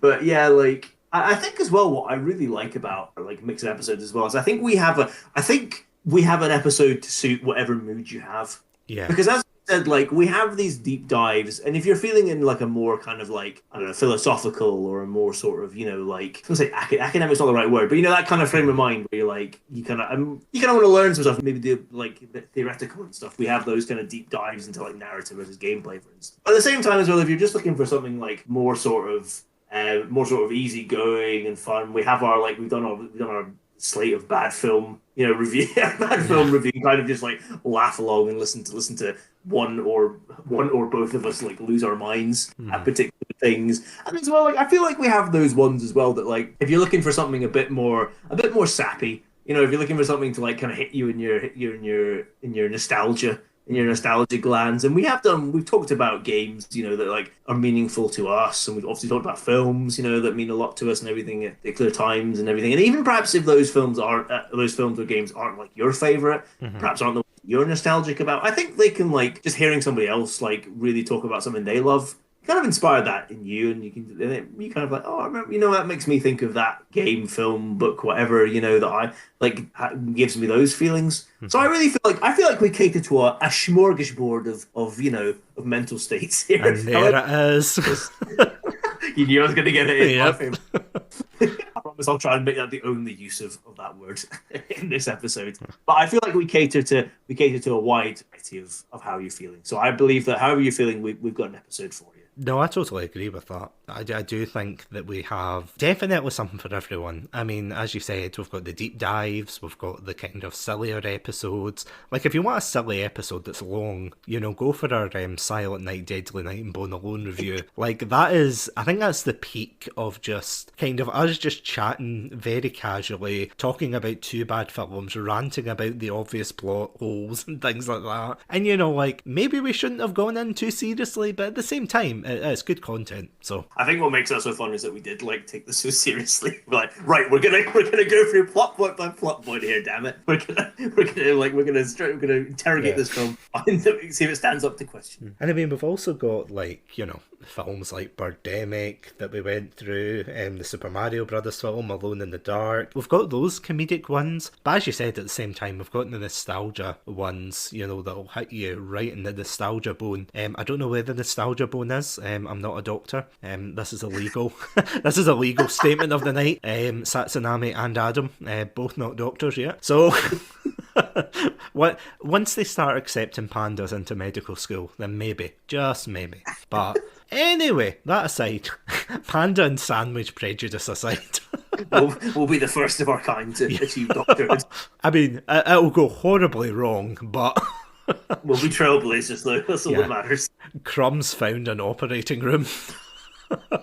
Speaker 2: But yeah, like I think as well, what I really like about like mixed episodes as well is I think we have an episode to suit whatever mood you have.
Speaker 1: Yeah,
Speaker 2: because as said, like we have these deep dives, and if you're feeling in like a more kind of like I don't know philosophical or a more sort of like I was gonna say academic's not the right word, but that kind of frame of mind where you're like you kind of want to learn some stuff, maybe do like a bit theoretical and stuff. We have those kind of deep dives into like narrative versus gameplay, for instance. But at the same time as well, if you're just looking for something like more sort of easygoing and fun, we've done our slate of bad film review, review, kind of just like laugh along and listen to one or both of us like lose our minds at particular things. And as well, like I feel like we have those ones as well that like if you're looking for something a bit more sappy, if you're looking for something to like kind of hit you in your nostalgia. In your nostalgic glands, and we've talked about games, that like are meaningful to us, and we've obviously talked about films, that mean a lot to us and everything at particular times and everything. And even perhaps if those films or games aren't like your favorite, perhaps aren't the ones you're nostalgic about, I think they can like just hearing somebody else like really talk about something they love kind of inspire that in you, and you kind of like, oh, I remember, that makes me think of that game, film, book, whatever, that I like gives me those feelings. So I really feel like we cater to a smorgasbord of mental states here.
Speaker 1: And there it is.
Speaker 2: You knew I was going to get it in.
Speaker 1: Yep.
Speaker 2: I promise I'll try and make that the only use of that word in this episode. But I feel like we cater to a wide variety of how you're feeling. So I believe that however you're feeling, we've got an episode for you.
Speaker 1: No, I totally agree with that. I do think that we have definitely something for everyone. I mean, as you said, we've got the deep dives, we've got the kind of sillier episodes. Like, if you want a silly episode that's long, go for our Silent Night, Deadly Night and Bone Alone review. Like, I think that's the peak of just kind of us just chatting very casually, talking about two bad films, ranting about the obvious plot holes and things like that. And, like, maybe we shouldn't have gone in too seriously, but at the same time, it's good content. So
Speaker 2: I think what makes that so fun is that we did like take this so seriously. We're like, right, we're gonna go through plot point by plot point here. Damn it, we're gonna interrogate this film and see if it stands up to question.
Speaker 1: And I mean, we've also got like films like Birdemic that we went through, the Super Mario Brothers film, Alone in the Dark. We've got those comedic ones, but as you said, at the same time, we've got the nostalgia ones, that'll hit you right in the nostalgia bone. I don't know where the nostalgia bone is. I'm not a doctor. This is a legal this is a legal statement of the night. Satsunami and Adam, both not doctors yet. So once they start accepting pandas into medical school, then maybe, just maybe. But anyway, that aside, panda and sandwich prejudice aside.
Speaker 2: We'll be the first of our kind to achieve doctorate.
Speaker 1: I mean, it'll go horribly wrong, but
Speaker 2: we'll be trailblazers though. That's all that matters.
Speaker 1: Crumbs found an operating room.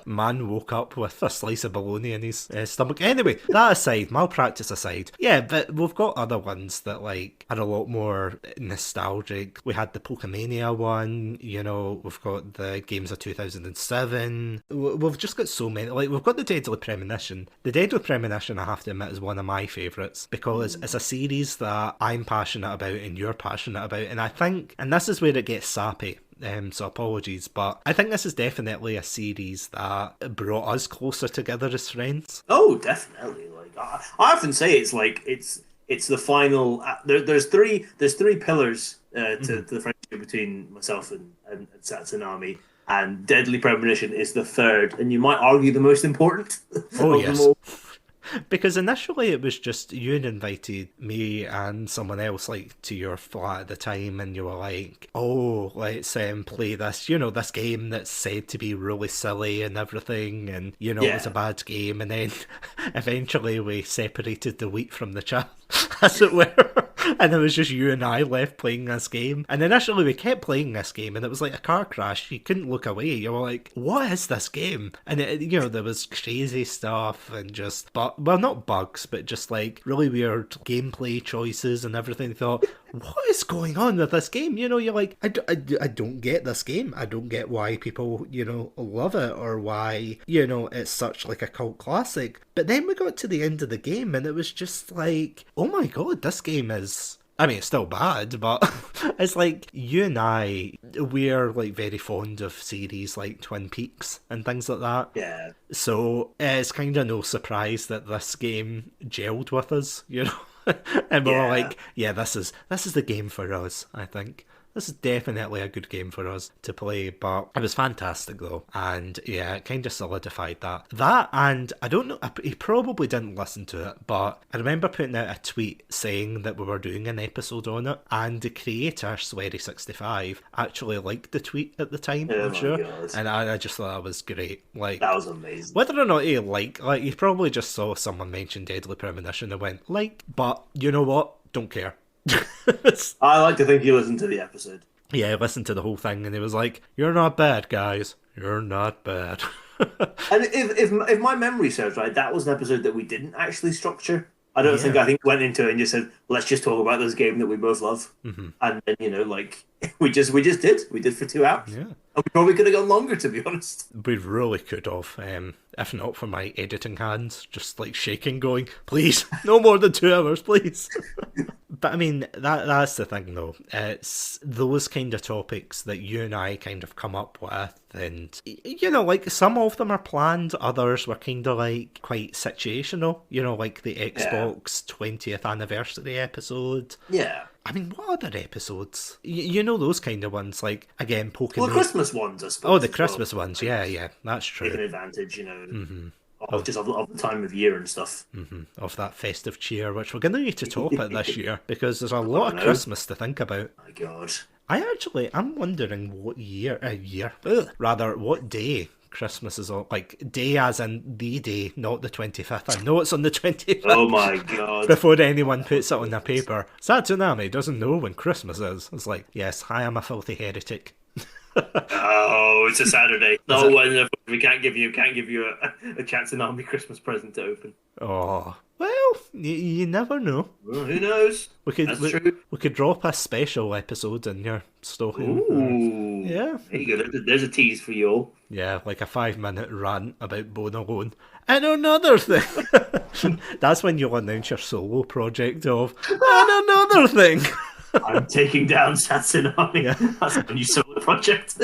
Speaker 1: Man woke up with a slice of bologna in his stomach. Anyway, that aside, malpractice aside, yeah, but we've got other ones that like are a lot more nostalgic. We had the Pokemania one, you know, we've got the games of 2007. We've just got so many. Like, we've got the Deadly Premonition. The Deadly Premonition, I have to admit, is one of my favourites because it's a series that I'm passionate about and you're passionate about, and I think, and this is where it gets sappy. So apologies, but I think this is definitely a series that brought us closer together as friends.
Speaker 2: Oh, definitely. Like I often say, it's like it's the final. There's three pillars to the friendship between myself and Satsunami, and Deadly Premonition is the third, and you might argue the most important.
Speaker 1: Oh yes. Because initially it was just you had invited me and someone else like to your flat at the time, and you were like, oh, let's play this, you know, this game that's said to be really silly and everything, and you know, it's a bad game, and then eventually we separated the wheat from the chaff, as it were. And it was just you and I left playing this game. And initially we kept playing this game, and it was like a car crash. You couldn't look away. You were like, what is this game? And you know, there was crazy stuff and just, but well, not bugs, but just like really weird gameplay choices and everything. You thought, what is going on with this game? You know, you're like, I don't get this game. I don't get why people, you know, love it, or why, you know, it's such like a cult classic. But then we got to the end of the game, and it was just like, oh my god, this game is, I mean, it's still bad, but it's like, you and I, we're like very fond of series like Twin Peaks and things like that.
Speaker 2: Yeah.
Speaker 1: So it's kind of no surprise that this game gelled with us, you know? And we were like, yeah, this is the game for us, I think. This is definitely a good game for us to play, but it was fantastic though. And yeah, it kind of solidified that. That, and I don't know, he probably didn't listen to it, but I remember putting out a tweet saying that we were doing an episode on it, and the creator, Swery65, actually liked the tweet at the time, I'm sure. God. And I just thought that was great. Like,
Speaker 2: that was amazing.
Speaker 1: Whether or not he he probably just saw someone mention Deadly Premonition and went, but you know what? Don't care.
Speaker 2: I like to think he listened to the episode.
Speaker 1: Yeah, he listened to the whole thing, and he was like, you're not bad, guys. You're not bad.
Speaker 2: And if my memory serves right, that was an episode that we didn't actually structure. I think we went into it and just said, let's just talk about this game that we both love. Mm-hmm. And then, you know, like, we just did. We did for 2 hours. Yeah. And we probably could have gone longer, to be honest.
Speaker 1: We really could have. If not for my editing hands, just like shaking, going, please, no more than 2 hours, please. But I mean, that's the thing though. It's those kind of topics that you and I kind of come up with, and you know, like some of them are planned, others were kind of like quite situational, you know, like the Xbox 20th anniversary episode.
Speaker 2: Yeah.
Speaker 1: I mean, what other episodes? You know, those kind of ones, like, again, Pokemon.
Speaker 2: Well, the Christmas ones, I suppose.
Speaker 1: Oh, the Christmas ones, yeah, that's true.
Speaker 2: Taking advantage, you know, of the time of year and stuff.
Speaker 1: Mm-hmm. Of that festive cheer, which we're going to need to top it this year, because there's a lot of Christmas to think about.
Speaker 2: My God.
Speaker 1: I'm wondering what what day Christmas is on, like, day as in the day, not the 25th. I know it's on the 25th.
Speaker 2: Oh my God.
Speaker 1: Before anyone puts it on their paper. Satsunami doesn't know when Christmas is. It's like, yes, I am a filthy heretic.
Speaker 2: Oh, it's a Saturday. No, we can't give you a Satsunami Christmas present to open.
Speaker 1: Oh, well, you never know.
Speaker 2: Well, who knows?
Speaker 1: That's true. We could drop a special episode in your stocking.
Speaker 2: Ooh,
Speaker 1: yeah.
Speaker 2: There you go. There's a tease for you all.
Speaker 1: Yeah, like a 5-minute rant about Bone Alone. And another thing. That's when you'll announce your solo project of and another thing.
Speaker 2: I'm taking down Satsunami. Yeah. That's a new solo project.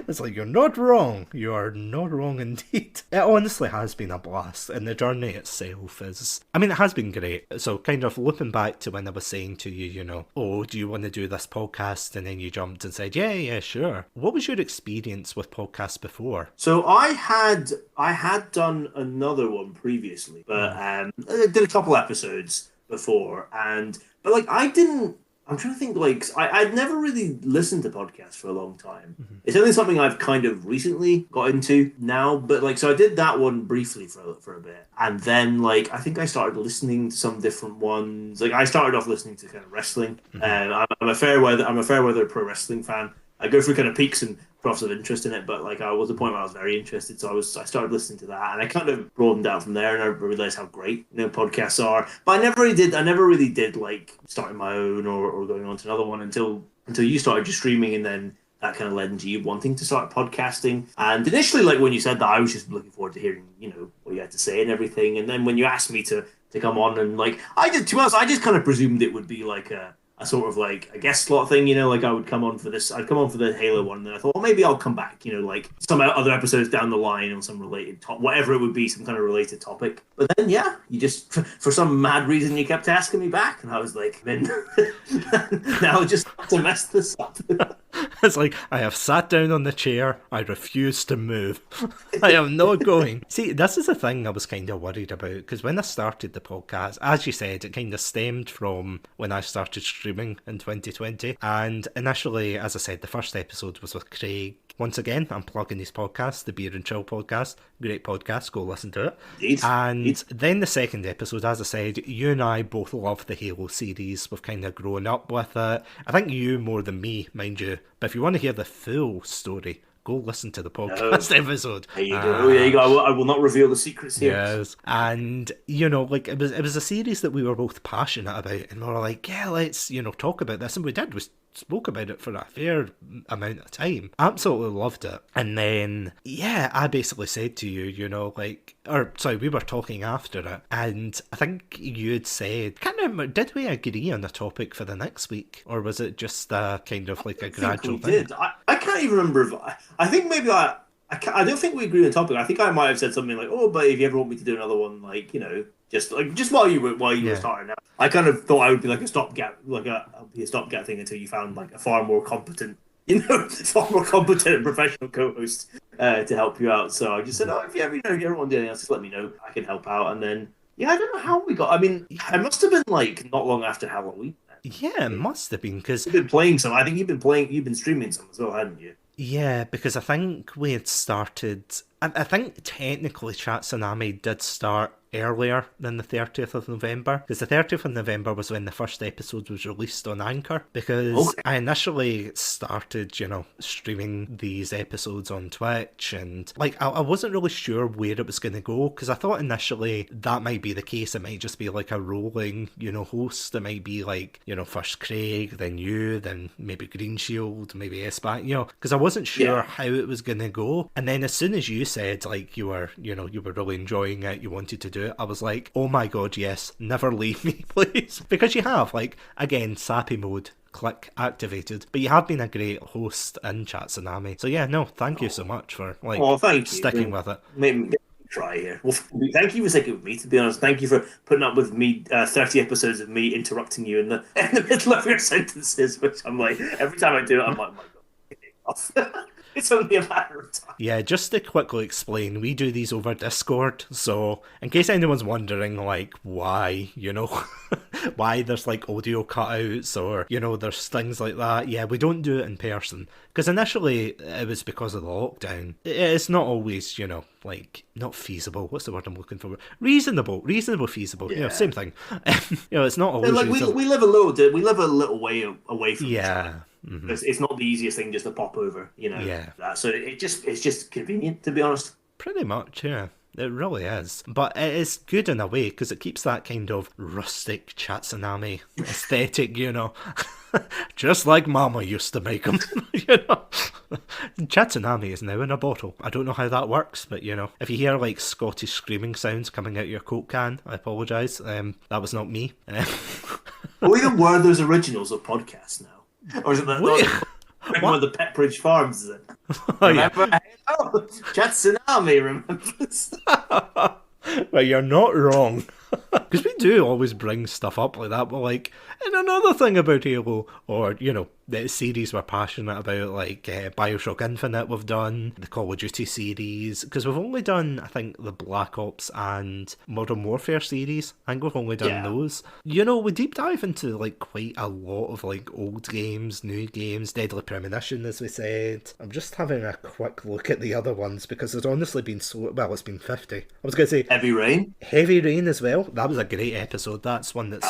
Speaker 1: It's like, you're not wrong. You are not wrong indeed. It honestly has been a blast, and the journey itself is... I mean, it has been great. So kind of looping back to when I was saying to you, you know, oh, do you want to do this podcast? And then you jumped and said, yeah, sure. What was your experience with podcasts before?
Speaker 2: So I had done another one previously, but I did a couple episodes before, but like I didn't. I'm trying to think. Like I'd never really listened to podcasts for a long time. Mm-hmm. It's only something I've kind of recently got into now. But like, so I did that one briefly for a bit, and then like I think I started listening to some different ones. Like I started off listening to kind of wrestling, and I'm a fair weather pro wrestling fan. I go through kind of peaks and troughs of interest in it, but like I was at a point where I was very interested, so I started listening to that, and I kind of broadened out from there, and I realized how great podcasts are. But I never really did like starting my own or going on to another one until you started just streaming, and then that kind of led into you wanting to start podcasting. And initially, like when you said that, I was just looking forward to hearing what you had to say and everything. And then when you asked me to come on, and like I did, to be honest, I just kind of presumed it would be like a sort of like a guest slot thing, like I would come on for this. I'd come on for the Halo one, and then I thought, well, maybe I'll come back, like some other episodes down the line on some related whatever it would be, some kind of related topic. But then, yeah, you just, for some mad reason, you kept asking me back, and I was like, then now just to mess this up.
Speaker 1: It's like, I have sat down on the chair, I refuse to move. I am not going. See, this is the thing I was kind of worried about, because when I started the podcast, as you said, it kind of stemmed from when I started streaming in 2020. And initially, as I said, the first episode was with Craig. Once again, I'm plugging his podcast, the Beer and Chill podcast. Great podcast, go listen to it.
Speaker 2: Indeed.
Speaker 1: And then the second episode, as I said, you and I both love the Halo series. We've kind of grown up with it. I think you more than me, mind you. But if you want to hear the full story, go listen to the podcast episode.
Speaker 2: There you go. There you go. I will not reveal the secrets here.
Speaker 1: Yes. And, like, it was a series that we were both passionate about. And we were like, yeah, let's, talk about this. And we did. We spoke about it for a fair amount of time. Absolutely loved it. And then, yeah, I basically said to you, we were talking after it. And I think you had said, can't remember, did we agree on a topic for the next week? Or was it just kind of like a gradual thing?
Speaker 2: Did. I can't even remember if I think maybe I don't think we agreed on the topic. I think I might have said something like, "Oh, but if you ever want me to do another one, just while you were starting out." I kind of thought I would be like a stopgap, thing until you found like a far more competent, and professional co-host to help you out. So I just said, "Oh, if you ever want to do anything else, just let me know. I can help out." And then, yeah, I don't know how we got. I mean, it must have been like not long after Halloween.
Speaker 1: Yeah, it must have been, because
Speaker 2: you've been playing some. I think you've been streaming some as well, hadn't you?
Speaker 1: Yeah, because I think we had started... I think technically Satsunami did start earlier than the 30th of November, because the 30th of November was when the first episode was released on Anchor, because I initially started, streaming these episodes on Twitch, and I wasn't really sure where it was going to go, because I thought initially that might be the case. It might just be like a rolling, host. It might be like, first Craig, then you, then maybe Green Shield, maybe S-Back, because I wasn't sure how it was going to go. And then as soon as you said like you were really enjoying it, you wanted to do it, I was like, oh my god, yes, never leave me, please. Because you have, again, sappy mode, click, activated. But you have been a great host in Satsunami. So yeah, no, thank you so much for sticking with it.
Speaker 2: Maybe try here. Well, thank you for sticking with me, to be honest. Thank you for putting up with me, 30 episodes of me interrupting you in the middle of your sentences, which I'm like, every time I do it, I'm like, oh my god, get it off. It's only a matter of time.
Speaker 1: Yeah, just to quickly explain, we do these over Discord, so in case anyone's wondering, why, why there's, audio cutouts or, there's things like that, yeah, we don't do it in person. Because initially, it was because of the lockdown. It's not always, not feasible. What's the word I'm looking for? Reasonable, feasible. Yeah. Same thing. It's not always
Speaker 2: we live a little way away from each other.
Speaker 1: Yeah. Mm-hmm.
Speaker 2: It's not the easiest thing just to pop over, that. So it's just convenient, to be honest.
Speaker 1: Pretty much, yeah. It really is. But it is good in a way, because it keeps that kind of rustic Satsunami aesthetic, just like Mama used to make them, Satsunami is now in a bottle. I don't know how that works, but, if you hear, Scottish screaming sounds coming out of your Coke can, I apologise. That was not me.
Speaker 2: Well, even were those originals of podcasts now? Or is it that? One of the Petbridge Farms, is it?
Speaker 1: Oh, yeah.
Speaker 2: Remember? Oh, Satsunami remembers.
Speaker 1: Well, you're not wrong. Because we do always bring stuff up like that, but like, and another thing about Halo, or, you know, the series we're passionate about, like Bioshock Infinite we've done, the Call of Duty series, because we've only done, I think, the Black Ops and Modern Warfare series. I think we've only done those. You know, we deep dive into like quite a lot of like old games, new games, Deadly Premonition, as we said. I'm just having a quick look at the other ones, because there's honestly been it's been 50. I was going to say
Speaker 2: Heavy Rain.
Speaker 1: Heavy Rain as well. That was a great episode. That's one that's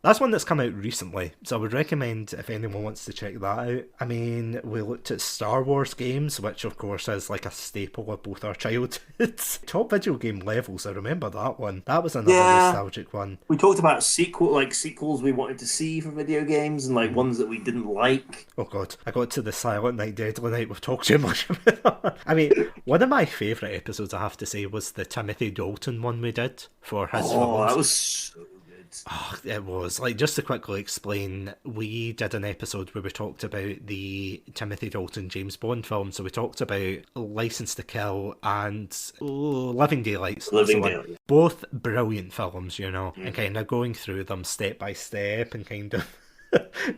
Speaker 1: that's one that's come out recently, so I would recommend if anyone wants to check that out. I mean, we looked at Star Wars games, which of course is like a staple of both our childhoods. Top video game levels, I remember that one. That was another nostalgic one.
Speaker 2: We talked about sequels we wanted to see for video games, and like ones that we didn't like.
Speaker 1: Oh god, I got to the Silent Night, Deadly Night. We've talked too much about that. I mean, one of my favourite episodes, I have to say, was the Timothy Dalton one we did for his films.
Speaker 2: Oh, that was so good.
Speaker 1: Oh, it was. Like, just to quickly explain, we did an episode where we talked about the Timothy Dalton James Bond film. So we talked about License to Kill and Living Daylights.
Speaker 2: Living Daylights.
Speaker 1: Both brilliant films, you know, and kind of going through them step by step and kind of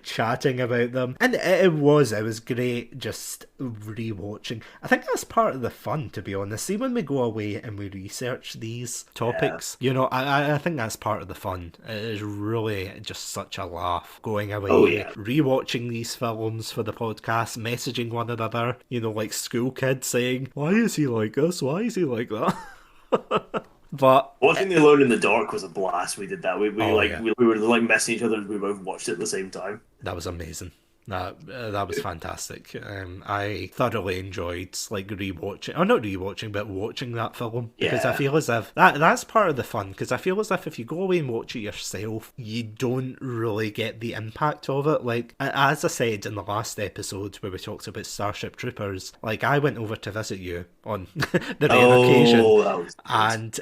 Speaker 1: chatting about them. And it was great just rewatching. I think that's part of the fun, to be honest. See, when we go away and we research these topics, you know, I think that's part of the fun. It is really just such a laugh going away, rewatching these films for the podcast, messaging one another, you know, like school kids saying, why is he like this? Why is he like that? But
Speaker 2: watching The Alone in the Dark was a blast. We did that. We were like messing each other and we both watched it at the same time.
Speaker 1: That was amazing. That was fantastic. I thoroughly enjoyed like rewatching, or not rewatching, but watching that film, because I feel as if that's part of the fun. Because I feel as if you go away and watch it yourself, you don't really get the impact of it. Like, as I said in the last episode where we talked about Starship Troopers, like I went over to visit you on the rare occasion, and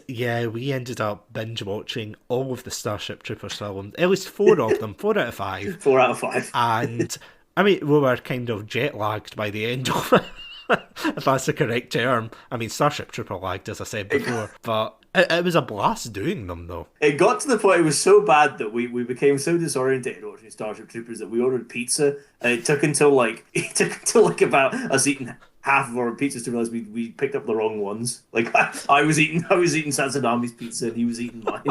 Speaker 1: we ended up binge watching all of the Starship Troopers films, at least 4 of them, 4 out of 5.
Speaker 2: 4 out of 5.
Speaker 1: And I mean, we were kind of jet lagged by the end of it, if that's the correct term. I mean, Starship Trooper lagged, as I said before, but it was a blast doing them, though.
Speaker 2: It got to the point, it was so bad that we became so disorientated watching Starship Troopers that we ordered pizza, and it took until about us eating half of our pizzas to realize we picked up the wrong ones. Like I was eating Satsunami's pizza and he was eating mine.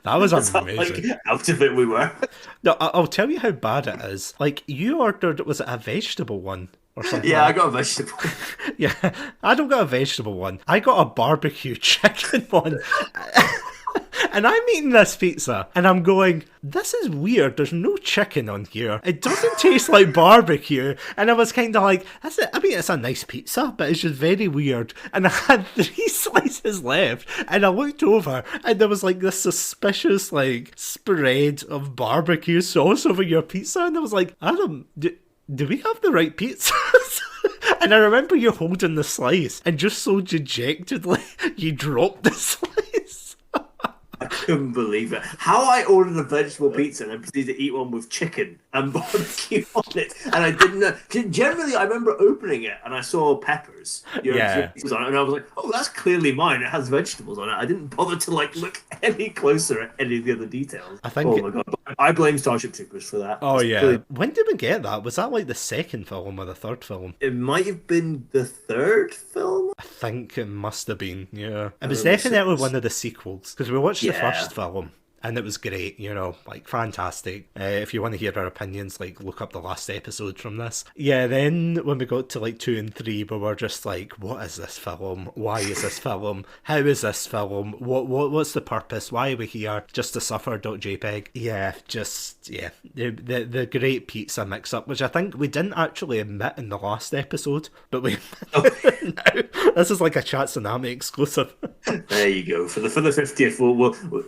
Speaker 1: That was amazing.
Speaker 2: How, like, out of it we were.
Speaker 1: No, I'll tell you how bad it is. Like, you ordered, was it a vegetable one? Or something
Speaker 2: I got a vegetable.
Speaker 1: Yeah, I don't got a vegetable one. I got a barbecue chicken one. And I'm eating this pizza, and I'm going, this is weird, there's no chicken on here. It doesn't taste like barbecue. And I was kind of like, it's a nice pizza, but it's just very weird. And I had 3 slices left, and I looked over, and there was like this suspicious like spread of barbecue sauce over your pizza, and I was like, Adam, do we have the right pizzas? And I remember you holding the slice, and just so dejectedly, you dropped the slice.
Speaker 2: I couldn't believe it. How I ordered a vegetable pizza and then proceeded to eat one with chicken and barbecue on it. And I didn't know. Generally, I remember opening it and I saw peppers. On it, and I was like, oh, that's clearly mine. It has vegetables on it. I didn't bother to like look any closer at any of the other details. Oh my god. I blame Starship Troopers for that.
Speaker 1: Oh, yeah. When did we get that? Was that like the second film or the third film?
Speaker 2: It might have been the third film?
Speaker 1: I think it must have been, yeah. It was definitely one of the sequels, because we watched the first film, and it was great, you know, like fantastic. If you want to hear our opinions, like look up the last episode from this. Yeah, then when we got to like 2 and 3, we were just like, what is this film? Why is this film? How is this film? What's the purpose? Why are we here? Just to suffer.jpg? Yeah, the great pizza mix up, which I think we didn't actually admit in the last episode, but we now. This is like a Satsunami exclusive.
Speaker 2: There you go. For the 50th,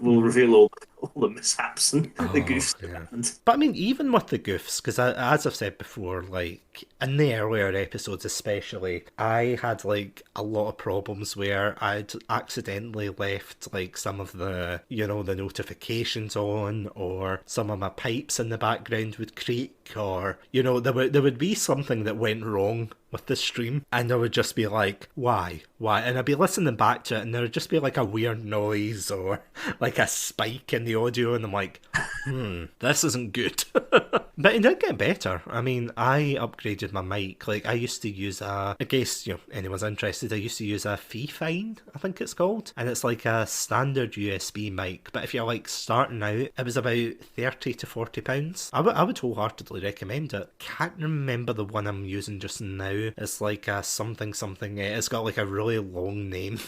Speaker 2: we'll reveal all the mishaps and the goofs. Yeah.
Speaker 1: But I mean, even with the goofs, because as I've said before, like in the earlier episodes especially, I had like a lot of problems where I'd accidentally left like some of the, you know, the notifications on, or some of my pipes in the background would creak, or there would be something that went wrong with the stream, and I would just be like, why? And I'd be listening back to it, and there would just be like a weird noise or like a spike in the audio, and I'm like, this isn't good. But it did get better. I mean, I upgraded my mic. Like, I used to use in case, anyone's interested, I used to use a Fifine, I think it's called. And it's like a standard USB mic. But if you're like starting out, it was about £30 to £40. I would wholeheartedly recommend it. Can't remember the one I'm using just now. It's like a something. It's got like a really long name.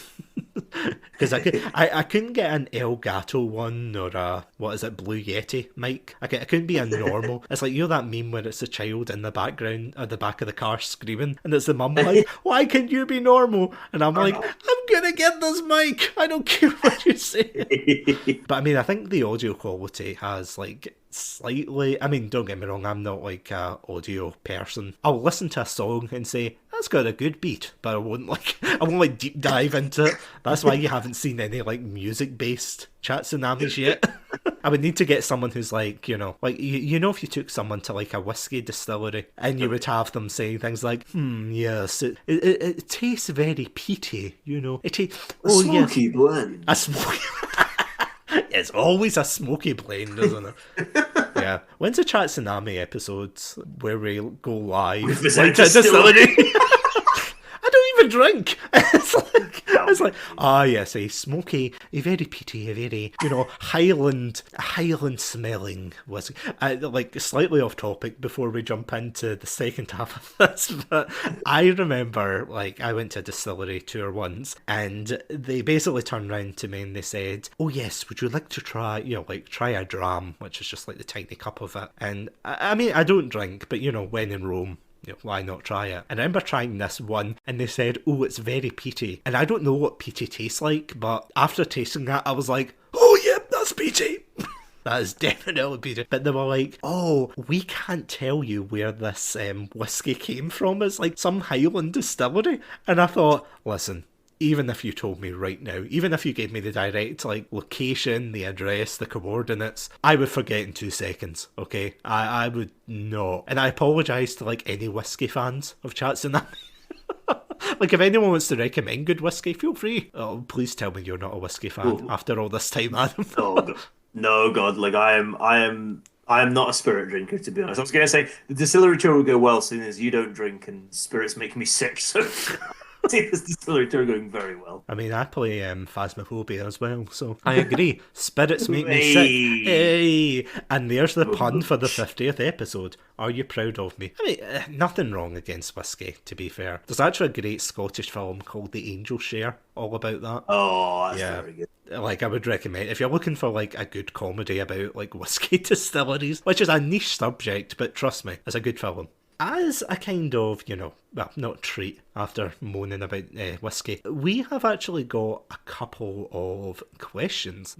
Speaker 1: Because I couldn't get an Elgato one or a, what is it, Blue Yeti mic. I couldn't be a normal. It's like, that meme where it's a child in the background at the back of the car screaming, and it's the mum like, why can't you be normal? And I'm like, I'm gonna get this mic, I don't care what you say. But I mean, I think the audio quality has like slightly, I mean, don't get me wrong, I'm not like a audio person. I'll listen to a song and say, that's got a good beat, but I won't deep dive into it. That's why you haven't seen any like music based Chatsunamis yet. I would need to get someone who's like, if you took someone to like a whiskey distillery and you would have them saying things like, yes, it tastes very peaty, it tastes
Speaker 2: smoky blend.
Speaker 1: A smoky It's always a smoky blend, isn't it? Yeah. When's the Chatsunami episodes where we go live? Like, distillery. I don't even drink. It's like, yes, a smoky, a very peaty, a very, Highland smelling whiskey. Like, slightly off topic before we jump into the second half of this, but I remember, like, I went to a distillery tour once, and they basically turned around to me and they said, oh yes, would you like to try, try a dram, which is just like the tiny cup of it. And I mean, I don't drink, but when in Rome, why not try it? And I remember trying this one, and they said, oh, it's very peaty. And I don't know what peaty tastes like, but after tasting that, I was like, oh, yep, that's peaty. That is definitely peaty. But they were like, oh, we can't tell you where this whiskey came from. It's like some Highland distillery. And I thought, listen, even if you told me right now, even if you gave me the direct location, the address, the coordinates, I would forget in 2 seconds, okay? I would not. And I apologise to any whiskey fans of Chatsunami. If anyone wants to recommend good whiskey, feel free. Oh, please tell me you're not a whiskey fan after all this time, Adam.
Speaker 2: No, God, I am not a spirit drinker, to be honest. I was going to say, the distillery tour will go well soon as you don't drink and spirits make me sick, so... I see this distillery tour going very well.
Speaker 1: I mean, I play Phasmophobia as well, so I agree. Spirits make me sick. Hey! And there's the pun for the 50th episode. Are you proud of me? I mean, nothing wrong against whiskey, to be fair. There's actually a great Scottish film called The Angel Share, all about that.
Speaker 2: Oh, that's very good.
Speaker 1: I would recommend, if you're looking for a good comedy about whiskey distilleries, which is a niche subject, but trust me, it's a good film. As a kind of, not treat after moaning about whiskey, we have actually got a couple of questions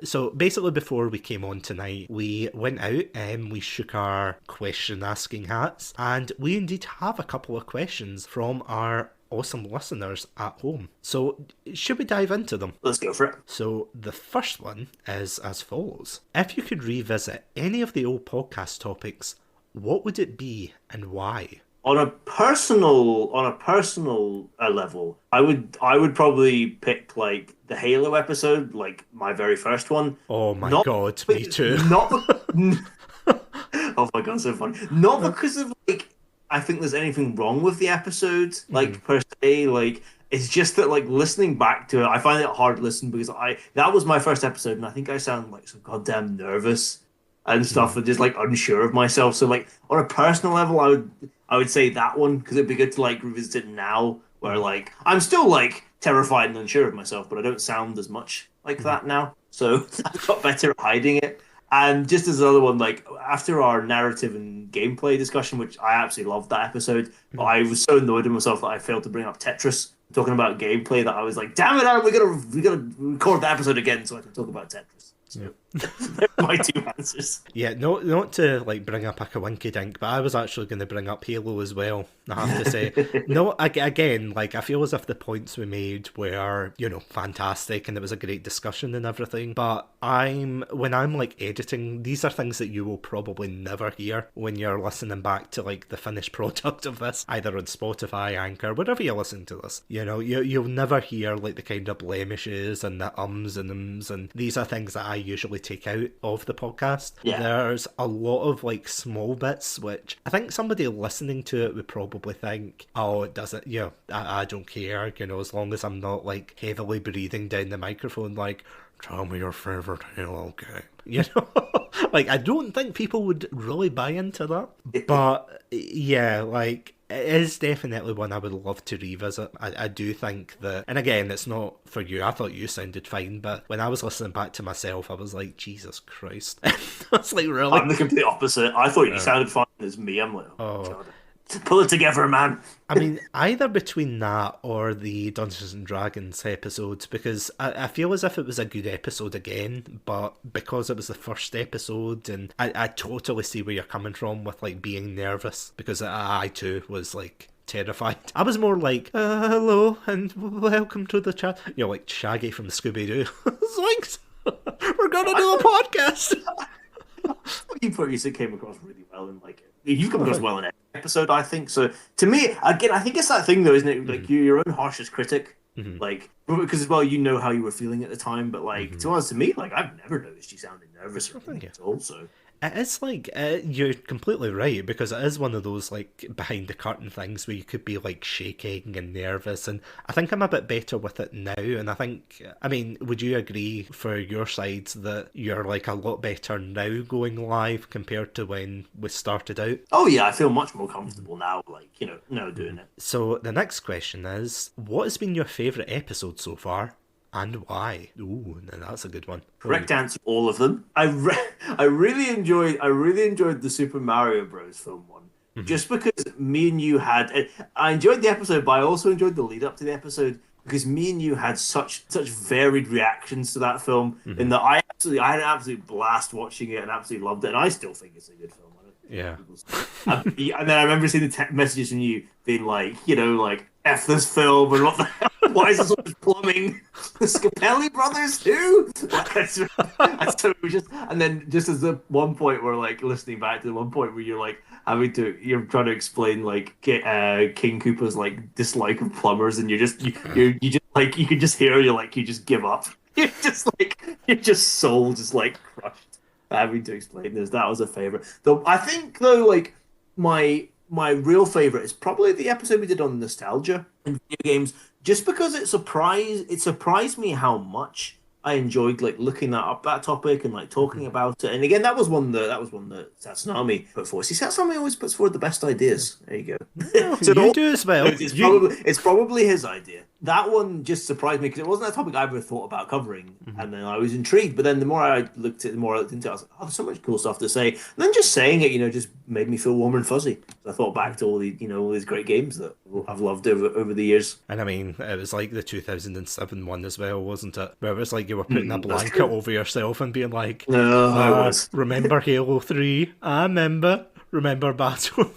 Speaker 1: so basically before we came on tonight, we went out and we shook our question asking hats, and we indeed have a couple of questions from our awesome listeners at home. So should we dive into them?
Speaker 2: Let's go for it.
Speaker 1: So the first one is as follows. If you could revisit any of the old podcast topics, what would it be and why?
Speaker 2: On a personal level, I would probably pick the Halo episode, my very first one.
Speaker 1: Oh my God, me too.
Speaker 2: Oh my God, so funny. Not because of I think there's anything wrong with the episode, per se. It's just that listening back to it, I find it hard to listen because that was my first episode, and I think I sound so goddamn nervous and stuff, and just unsure of myself. So on a personal level, I would say that one, because it'd be good to revisit it now, where I'm still terrified and unsure of myself, but I don't sound as much like that now. So I've got better at hiding it. And just as another one, after our narrative and gameplay discussion, which I absolutely loved that episode, but I was so annoyed with myself that I failed to bring up Tetris, talking about gameplay, that I was like, damn it, Aaron, we gotta record the episode again so I can talk about Tetris. So they're my two answers.
Speaker 1: Yeah, not to like bring up a kawinky dink, but I was actually going to bring up Halo as well. I have to say, no, again, like I feel as if the points we made were, fantastic, and it was a great discussion and everything. But when I'm like editing, these are things that you will probably never hear when you're listening back to like the finished product of this, either on Spotify, Anchor, wherever you listen to this. You'll never hear like the kind of blemishes and the ums and ums, and these are things that I usually take out of the podcast.
Speaker 2: Yeah.
Speaker 1: There's a lot of like small bits which I think somebody listening to it would probably think, oh, it doesn't, I don't care, as long as I'm not like heavily breathing down the microphone like, tell me your favourite Halo game. Like I don't think people would really buy into that. But yeah, like it is definitely one I would love to revisit. I do think that, and again, it's not for you. I thought you sounded fine, but when I was listening back to myself, I was like, Jesus Christ. It's like, really?
Speaker 2: I'm the complete opposite. I thought you sounded fine as me. I'm like, God. Pull it together, man.
Speaker 1: I mean, either between that or the Dungeons and Dragons episodes, because I feel as if it was a good episode again, but because it was the first episode, and I totally see where you're coming from with like being nervous, because I too was like terrified. I was more like, hello and welcome to the chat. Like Shaggy from Scooby-Doo. Zoinks! We're gonna do a podcast!
Speaker 2: You came across really well, and like you've come across well in every episode, I think. So to me, again, I think it's that thing though, isn't it? Like you're your own harshest critic, like because as well you know how you were feeling at the time. But like to us, to me, like I've never noticed you sounding nervous or anything at all. So.
Speaker 1: It is like, you're completely right, because it is one of those like behind the curtain things where you could be like shaking and nervous, and I think I'm a bit better with it now, and I mean, would you agree for your side that you're like a lot better now going live compared to when we started out?
Speaker 2: Oh yeah, I feel much more comfortable now, like, now doing it.
Speaker 1: So the next question is, what has been your favourite episode so far? And why? Ooh, that's a good one.
Speaker 2: Correct answer, all of them. I really enjoyed the Super Mario Bros. Film one. Just because me and you I enjoyed the episode, but I also enjoyed the lead up to the episode because me and you had such varied reactions to that film. In that I had an absolute blast watching it and absolutely loved it, and I still think it's a good film.
Speaker 1: Yeah.
Speaker 2: And then I remember seeing the messages from you being like, like, F this film, and what the hell? Why is there so much plumbing? The Scapelli brothers too? And then just as the one point where like listening back to the one point where you're like you're trying to explain like King Koopa's like dislike of plumbers, and you just like you can just hear you just give up. You're just like your soul just like crushed. Having to explain this, that was a favorite. Though I think like my real favorite is probably the episode we did on nostalgia and video games, just because it surprised me how much I enjoyed like looking that topic and like talking about it. And again, that was one that Satsunami put forward. See, Satsunami always puts forward the best ideas. There you go.
Speaker 1: So you do as well.
Speaker 2: It's probably his idea. That one just surprised me because it wasn't a topic I ever thought about covering, and then I was intrigued. But then the more I looked into it, I was like, "Oh, there's so much cool stuff to say." And then just saying it, just made me feel warm and fuzzy. I thought back to all these great games that I've loved over the years.
Speaker 1: And I mean, it was like the 2007 one as well, wasn't it? Where it was like you were putting a blanket over yourself and being like,
Speaker 2: "No, I was."
Speaker 1: Remember Halo 3? I remember Battle.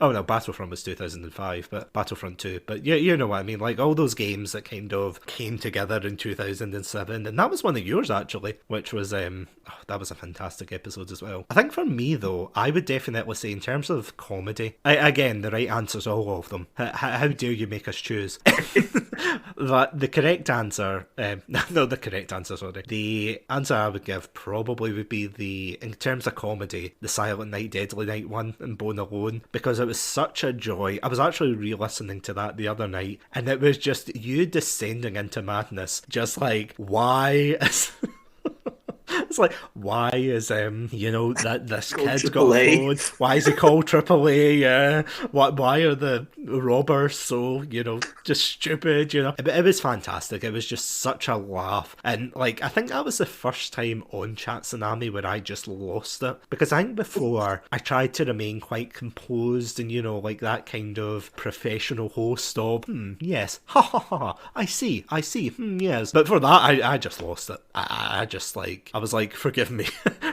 Speaker 1: Oh no, Battlefront was 2005, but Battlefront 2. But yeah, you know what I mean, like all those games that kind of came together in 2007, and that was one of yours actually, which was that was a fantastic episode as well. I think for me though, I would definitely say in terms of comedy, again, the right answer's all of them. How dare you make us choose? The correct answer, the answer I would give probably would be in terms of comedy, the Silent Night, Deadly Night one and Bone Alone, because it was such a joy. I was actually re-listening to that the other night, and it was just you descending into madness, just like, why is... It's like, why is that this kid got a phone? Why is he called AAA? Yeah. Why are the robbers so just stupid? It was fantastic. It was just such a laugh, and like I think that was the first time on Satsunami where I just lost it, because I think before I tried to remain quite composed and like that kind of professional host of yes, ha ha ha, I see, yes. But for that I just lost it. I just like I was like, like, forgive me,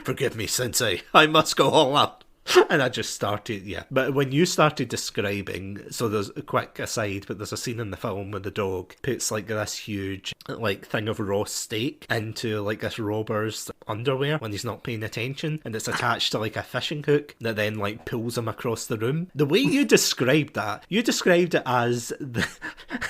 Speaker 1: forgive me, Sensei, I must go all out. And I just started, yeah. But when you started describing, so there's a quick aside, but there's a scene in the film where the dog puts like this huge like thing of raw steak into like this robber's underwear when he's not paying attention, and it's attached to like a fishing hook that then like pulls him across the room. The way you described it as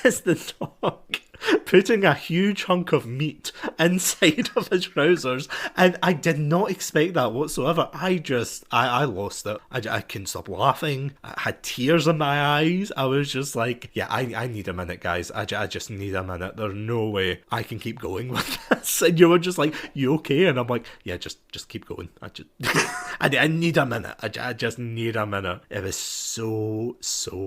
Speaker 1: as the dog putting a huge hunk of meat inside of his trousers, and I did not expect that whatsoever. I lost it. I couldn't stop laughing. I had tears in my eyes. I was just like, yeah, I need a minute, guys. I just need a minute. There's no way I can keep going with this. And you were just like, you okay? And I'm like, yeah, just keep going. I need a minute. I just need a minute. It was so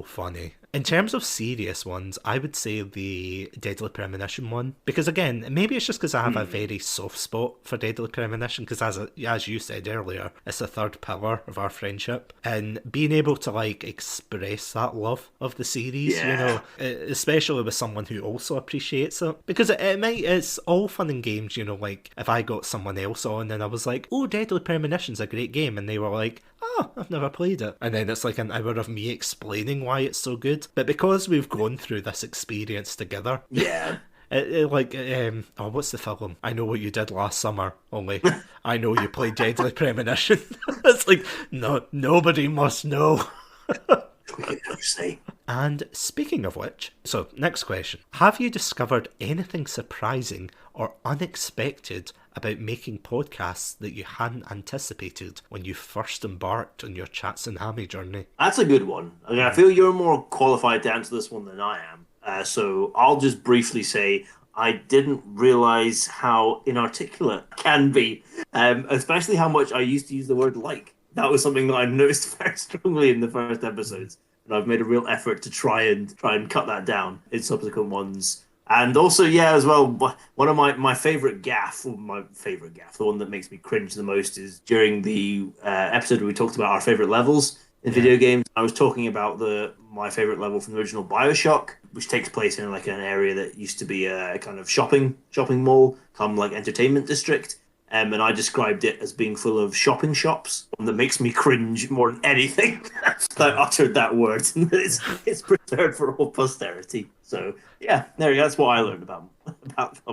Speaker 1: funny. In terms of serious ones, I would say the Deadly Premonition one. Because again, maybe it's just because I have a very soft spot for Deadly Premonition, because as you said earlier, it's the third pillar of our friendship. And being able to like express that love of the series, you know, especially with someone who also appreciates it. Because it's all fun and games, you know, like if I got someone else on and I was like, oh, Deadly Premonition's a great game, and they were like, oh, I've never played it. And then it's like an hour of me explaining why it's so good. But because we've gone through this experience together.
Speaker 2: Yeah.
Speaker 1: What's the film? I Know What You Did Last Summer, only I know you played Deadly Premonition. It's like, no, nobody must know.
Speaker 2: We can never say.
Speaker 1: And speaking of which, so next question. Have you discovered anything surprising or unexpected about making podcasts that you hadn't anticipated when you first embarked on your Satsunami journey?
Speaker 2: That's a good one. I mean, I feel you're more qualified to answer this one than I am. So I'll just briefly say I didn't realise how inarticulate I can be, especially how much I used to use the word like. That was something that I noticed very strongly in the first episodes. And I've made a real effort to try and cut that down in subsequent ones. And also, yeah, as well, one of my favourite gaff, the one that makes me cringe the most, is during the episode where we talked about our favourite levels in video games. I was talking about my favourite level from the original BioShock, which takes place in like an area that used to be a kind of shopping mall, come like entertainment district. And I described it as being full of shopping shops, one that makes me cringe more than anything. I uttered that word. It's preserved for all posterity. So, yeah, there you go. That's what I learned about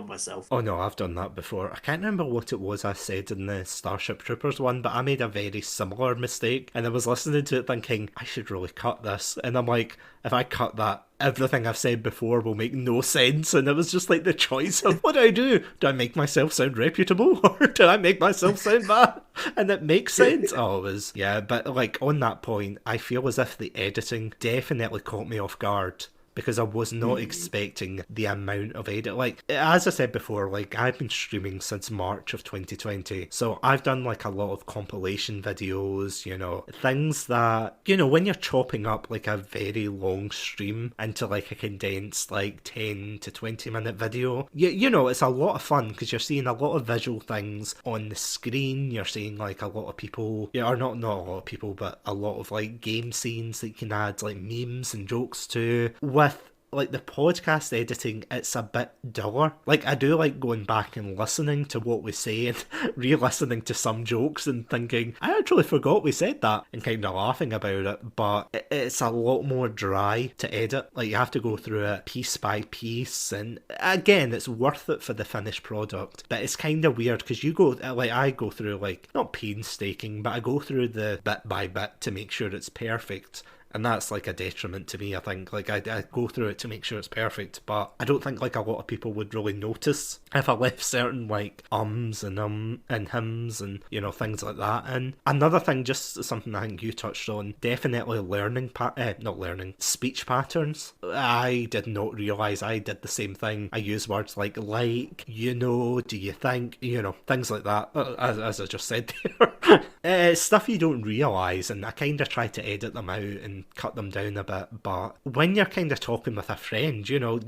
Speaker 2: myself.
Speaker 1: Oh no, I've done that before. I can't remember what it was I said in the Starship Troopers one, but I made a very similar mistake, and I was listening to it thinking, I should really cut this. And I'm like, if I cut that, everything I've said before will make no sense. And it was just like the choice of, what do? Do I make myself sound reputable, or do I make myself sound bad? And it makes sense. Oh, it was, yeah, but like on that point, I feel as if the editing definitely caught me off guard, because I was not expecting the amount of edit. Like, as I said before, like, I've been streaming since March of 2020, so I've done, like, a lot of compilation videos, you know, things that, you know, when you're chopping up, like, a very long stream into, like, a condensed, like, 10 to 20 minute video, you know, it's a lot of fun, because you're seeing a lot of visual things on the screen, you're seeing, like, a lot of people, yeah, or not a lot of people, but a lot of, like, game scenes that you can add, like, memes and jokes to. With like the podcast editing, it's a bit duller. Like, I do like going back and listening to what we say and re-listening to some jokes and thinking, I actually forgot we said that, and kind of laughing about it, but it's a lot more dry to edit. Like, you have to go through it piece by piece, and again, it's worth it for the finished product, but it's kind of weird because you go, like, I go through, like, not painstaking, but I go through the bit by bit to make sure it's perfect. And that's like a detriment to me, I think. Like, I go through it to make sure it's perfect, but I don't think like a lot of people would really notice if I left certain like and hymns and, you know, things like that. And another thing, just something I think you touched on, definitely speech patterns. I did not realise I did the same thing. I use words like, you know, do you think, you know, things like that, as I just said there. It's stuff you don't realise, and I kind of try to edit them out and cut them down a bit, but when you're kind of talking with a friend, you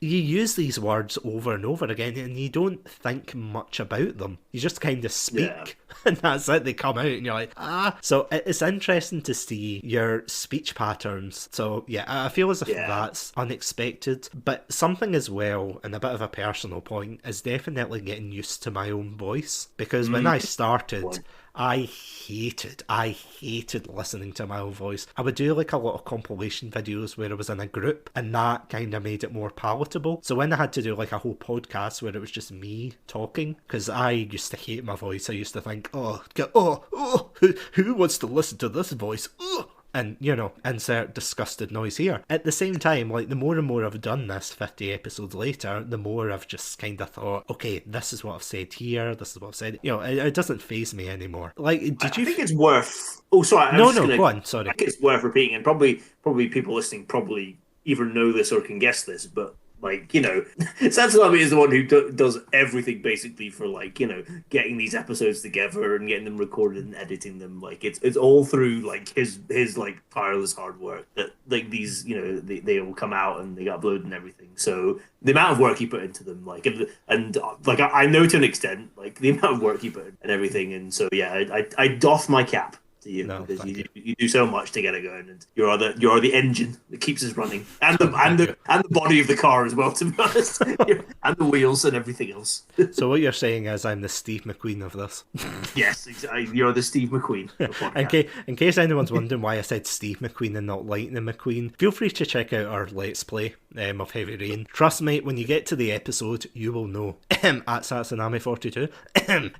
Speaker 1: use these words over and over again, and you don't think much about them. You just kind of speak, and that's it, they come out, and you're like, ah. So it's interesting to see your speech patterns. So yeah, I feel as if that's unexpected, but something as well, and a bit of a personal point, is definitely getting used to my own voice, because when I started, I hated listening to my own voice. I would do like a lot of compilation videos where I was in a group, and that kind of made it more palatable. So when I had to do like a whole podcast where it was just me talking, because I used to hate my voice, I used to think, who wants to listen to this voice? And, insert disgusted noise here. At the same time, like, the more and more I've done this 50 episodes later, the more I've just kind of thought, okay, this is what I've said here, this is what I've said. It doesn't faze me anymore. Like,
Speaker 2: I think it's worth... Oh, sorry.
Speaker 1: Go on, sorry.
Speaker 2: I think it's worth repeating, and probably people listening probably either know this or can guess this, but... Like, Satsunami is the one who does everything basically for, like, getting these episodes together and getting them recorded and editing them. Like, it's all through, like, his like, tireless hard work that, like, these, they all come out and they get uploaded and everything. So the amount of work he put into them, like, and like, I know to an extent, like, the amount of work he put in and everything. And so, yeah, I doff my cap. Because you do so much to get it going, and you're the engine that keeps us running, and the body of the car as well, to be honest, and the wheels and everything else.
Speaker 1: So what you're saying is I'm the Steve McQueen of this.
Speaker 2: Yes, exactly. You're the Steve McQueen.
Speaker 1: In case anyone's wondering why I said Steve McQueen and not Lightning McQueen, feel free to check out our Let's Play of Heavy Rain. Trust me, when you get to the episode, you will know. At Satsunami42.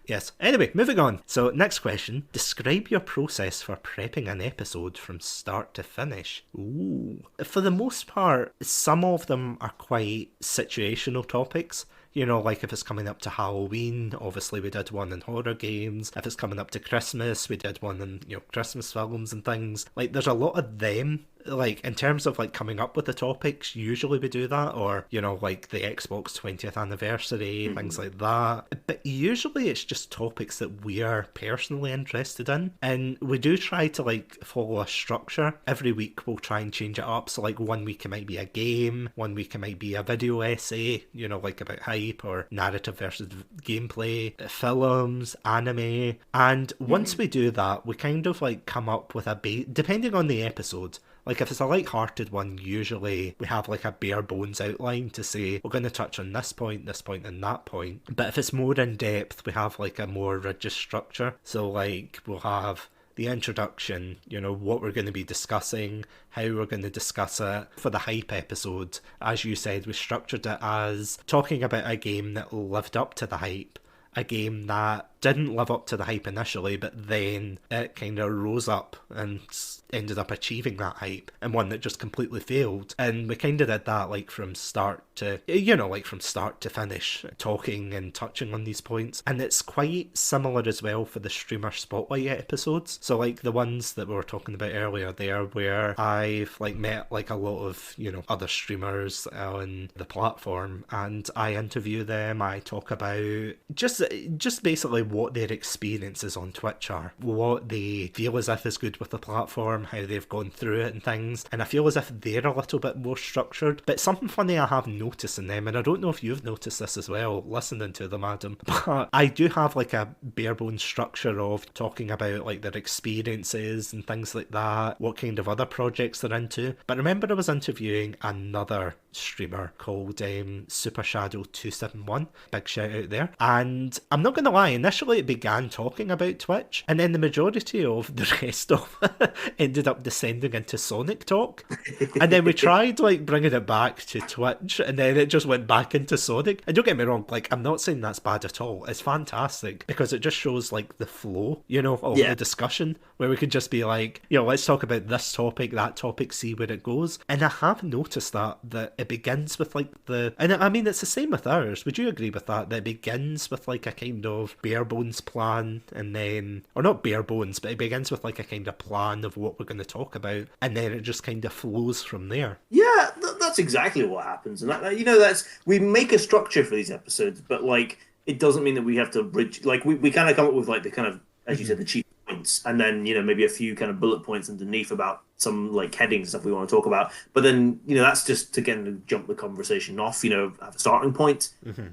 Speaker 1: Yes. Anyway, moving on. So next question: describe your process for prepping an episode from start to finish. Ooh. For the most part, some of them are quite situational topics. Like if it's coming up to Halloween, obviously we did one in horror games. If it's coming up to Christmas, we did one in, Christmas films and things. Like, there's a lot of them. Like, in terms of, like, coming up with the topics, usually we do that, or, like, the Xbox 20th anniversary, things like that. But usually it's just topics that we are personally interested in, and we do try to, like, follow a structure. Every week we'll try and change it up, so, like, one week it might be a game, one week it might be a video essay, like, about hype, or narrative versus gameplay, films, anime, and once we do that, we kind of, like, come up with depending on the episode. Like, if it's a light-hearted one, usually we have, like, a bare-bones outline to say, we're going to touch on this point, and that point. But if it's more in-depth, we have, like, a more rigid structure. So, like, we'll have the introduction, what we're going to be discussing, how we're going to discuss it. For the hype episode, as you said, we structured it as talking about a game that lived up to the hype, a game that didn't live up to the hype initially, but then it kind of rose up and ended up achieving that hype, and one that just completely failed. And we kind of did that, like, from start to finish, talking and touching on these points. And it's quite similar as well for the streamer spotlight episodes. So, like, the ones that we were talking about earlier there, where I've, like, met, like, a lot of, other streamers on the platform, and I interview them. I talk about just basically what their experiences on Twitch are, what they feel as if is good with the platform, how they've gone through it and things. And I feel as if they're a little bit more structured. But something funny I have noticed in them, and I don't know if you've noticed this as well, listening to them, Adam, but I do have, like, a bare bones structure of talking about, like, their experiences and things like that, what kind of other projects they're into. But remember, I was interviewing another streamer called Super Shadow 271, big shout out there, and I'm not gonna lie, initially it began talking about Twitch, and then the majority of the rest of it ended up descending into Sonic talk, and then we tried, like, bringing it back to Twitch, and then it just went back into Sonic. And don't get me wrong, like, I'm not saying that's bad at all, it's fantastic, because it just shows, like, the flow, of the discussion, where we could just be like, let's talk about this topic, that topic, see where it goes. And I have noticed that it begins with, like, and I mean, it's the same with ours. Would you agree with that? That it begins with, like, a kind of bare bones plan, and then, or not bare bones, but it begins with, like, a kind of plan of what we're going to talk about, and then it just kind of flows from there.
Speaker 2: Yeah, that's exactly what happens. And we make a structure for these episodes, but, like, it doesn't mean that we have to bridge. Like, we kind of come up with, like, the kind of as you said, the chief points, and then maybe a few kind of bullet points underneath about some like headings and stuff we want to talk about. But then that's just to again jump the conversation off. Have a starting point,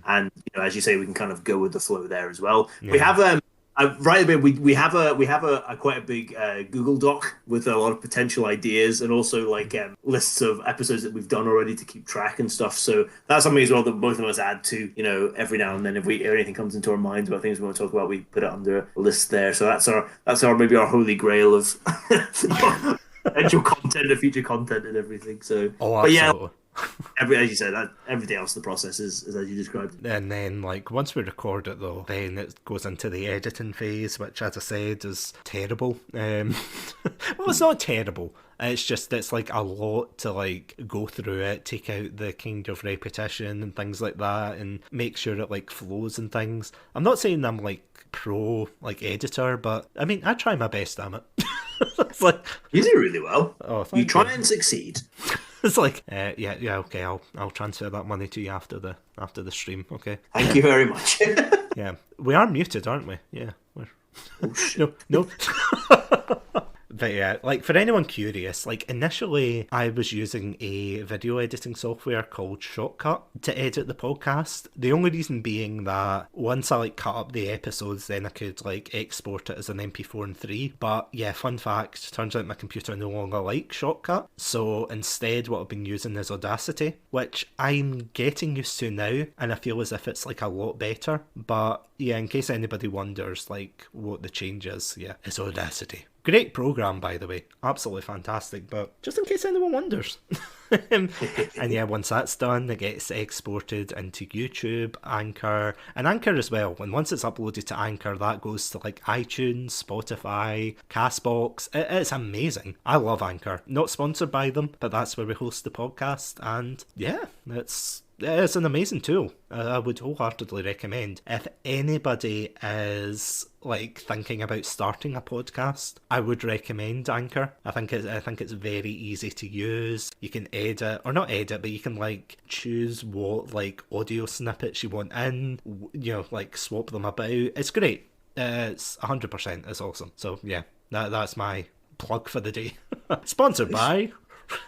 Speaker 2: and as you say, we can kind of go with the flow there as well.
Speaker 1: Yeah.
Speaker 2: We have right away, we have a quite a big Google Doc with a lot of potential ideas and also like lists of episodes that we've done already to keep track and stuff. So that's something as well that both of us add to every now and then. If anything comes into our minds about things we want to talk about, we put it under a list there. So that's our maybe our holy grail of potential content, and future content, and everything. So, but yeah. As you said, everything else, the process is as you described.
Speaker 1: And then, like, once we record it, though, then it goes into the editing phase, which, as I said, is terrible. Well, it's not terrible. It's like a lot to like go through it, take out the kind of repetition and things like that, and make sure it like flows and things. I'm not saying I'm like pro like editor, but I mean I try my best, damn it. It's like
Speaker 2: you do really well.
Speaker 1: Oh,
Speaker 2: you try and succeed.
Speaker 1: It's like, yeah, okay. I'll transfer that money to you after the stream. Okay.
Speaker 2: Thank you very much.
Speaker 1: Yeah, we are muted, aren't we? Yeah, we're.
Speaker 2: Oh shit.
Speaker 1: No. But yeah, like for anyone curious, like initially I was using a video editing software called Shortcut to edit the podcast. The only reason being that once I like cut up the episodes, then I could like export it as an MP4 and 3. But yeah, fun fact, turns out my computer no longer likes Shortcut. So instead what I've been using is Audacity, which I'm getting used to now, and I feel as if it's like a lot better. But yeah, in case anybody wonders like what the change is, yeah, it's Audacity. Great program, by the way. Absolutely fantastic. But just in case anyone wonders. And yeah, once that's done, it gets exported into YouTube, Anchor, and Anchor as well. And once it's uploaded to Anchor, that goes to like iTunes, Spotify, Castbox. It's amazing. I love Anchor. Not sponsored by them, but that's where we host the podcast. And yeah, it's an amazing tool. I would wholeheartedly recommend. If anybody is like thinking about starting a podcast, I would recommend Anchor. I think it's very easy to use. You can edit, or not edit, but you can like choose what like audio snippets you want in, like swap them about. It's great. It's 100%. It's awesome. So yeah, that's my plug for the day. Sponsored by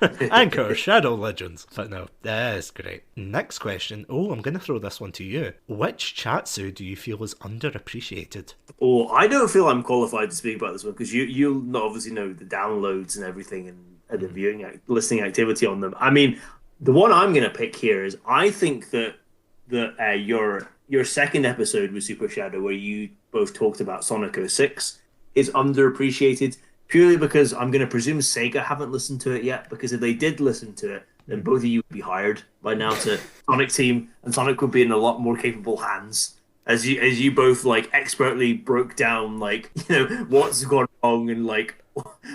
Speaker 1: Anchor Shadow Legends. But no, that's great. Next question. Oh, I'm going to throw this one to you. Which Chatsu do you feel is underappreciated?
Speaker 2: Oh, I don't feel I'm qualified to speak about this one because you'll obviously know the downloads and everything and the listening activity on them. I mean, the one I'm going to pick here is I think that your second episode with Super Shadow, where you both talked about Sonic 06, is underappreciated. Purely because I'm going to presume Sega haven't listened to it yet, because if they did listen to it, then both of you would be hired by now to Sonic Team, and Sonic would be in a lot more capable hands. As you both like expertly broke down like what's gone wrong and like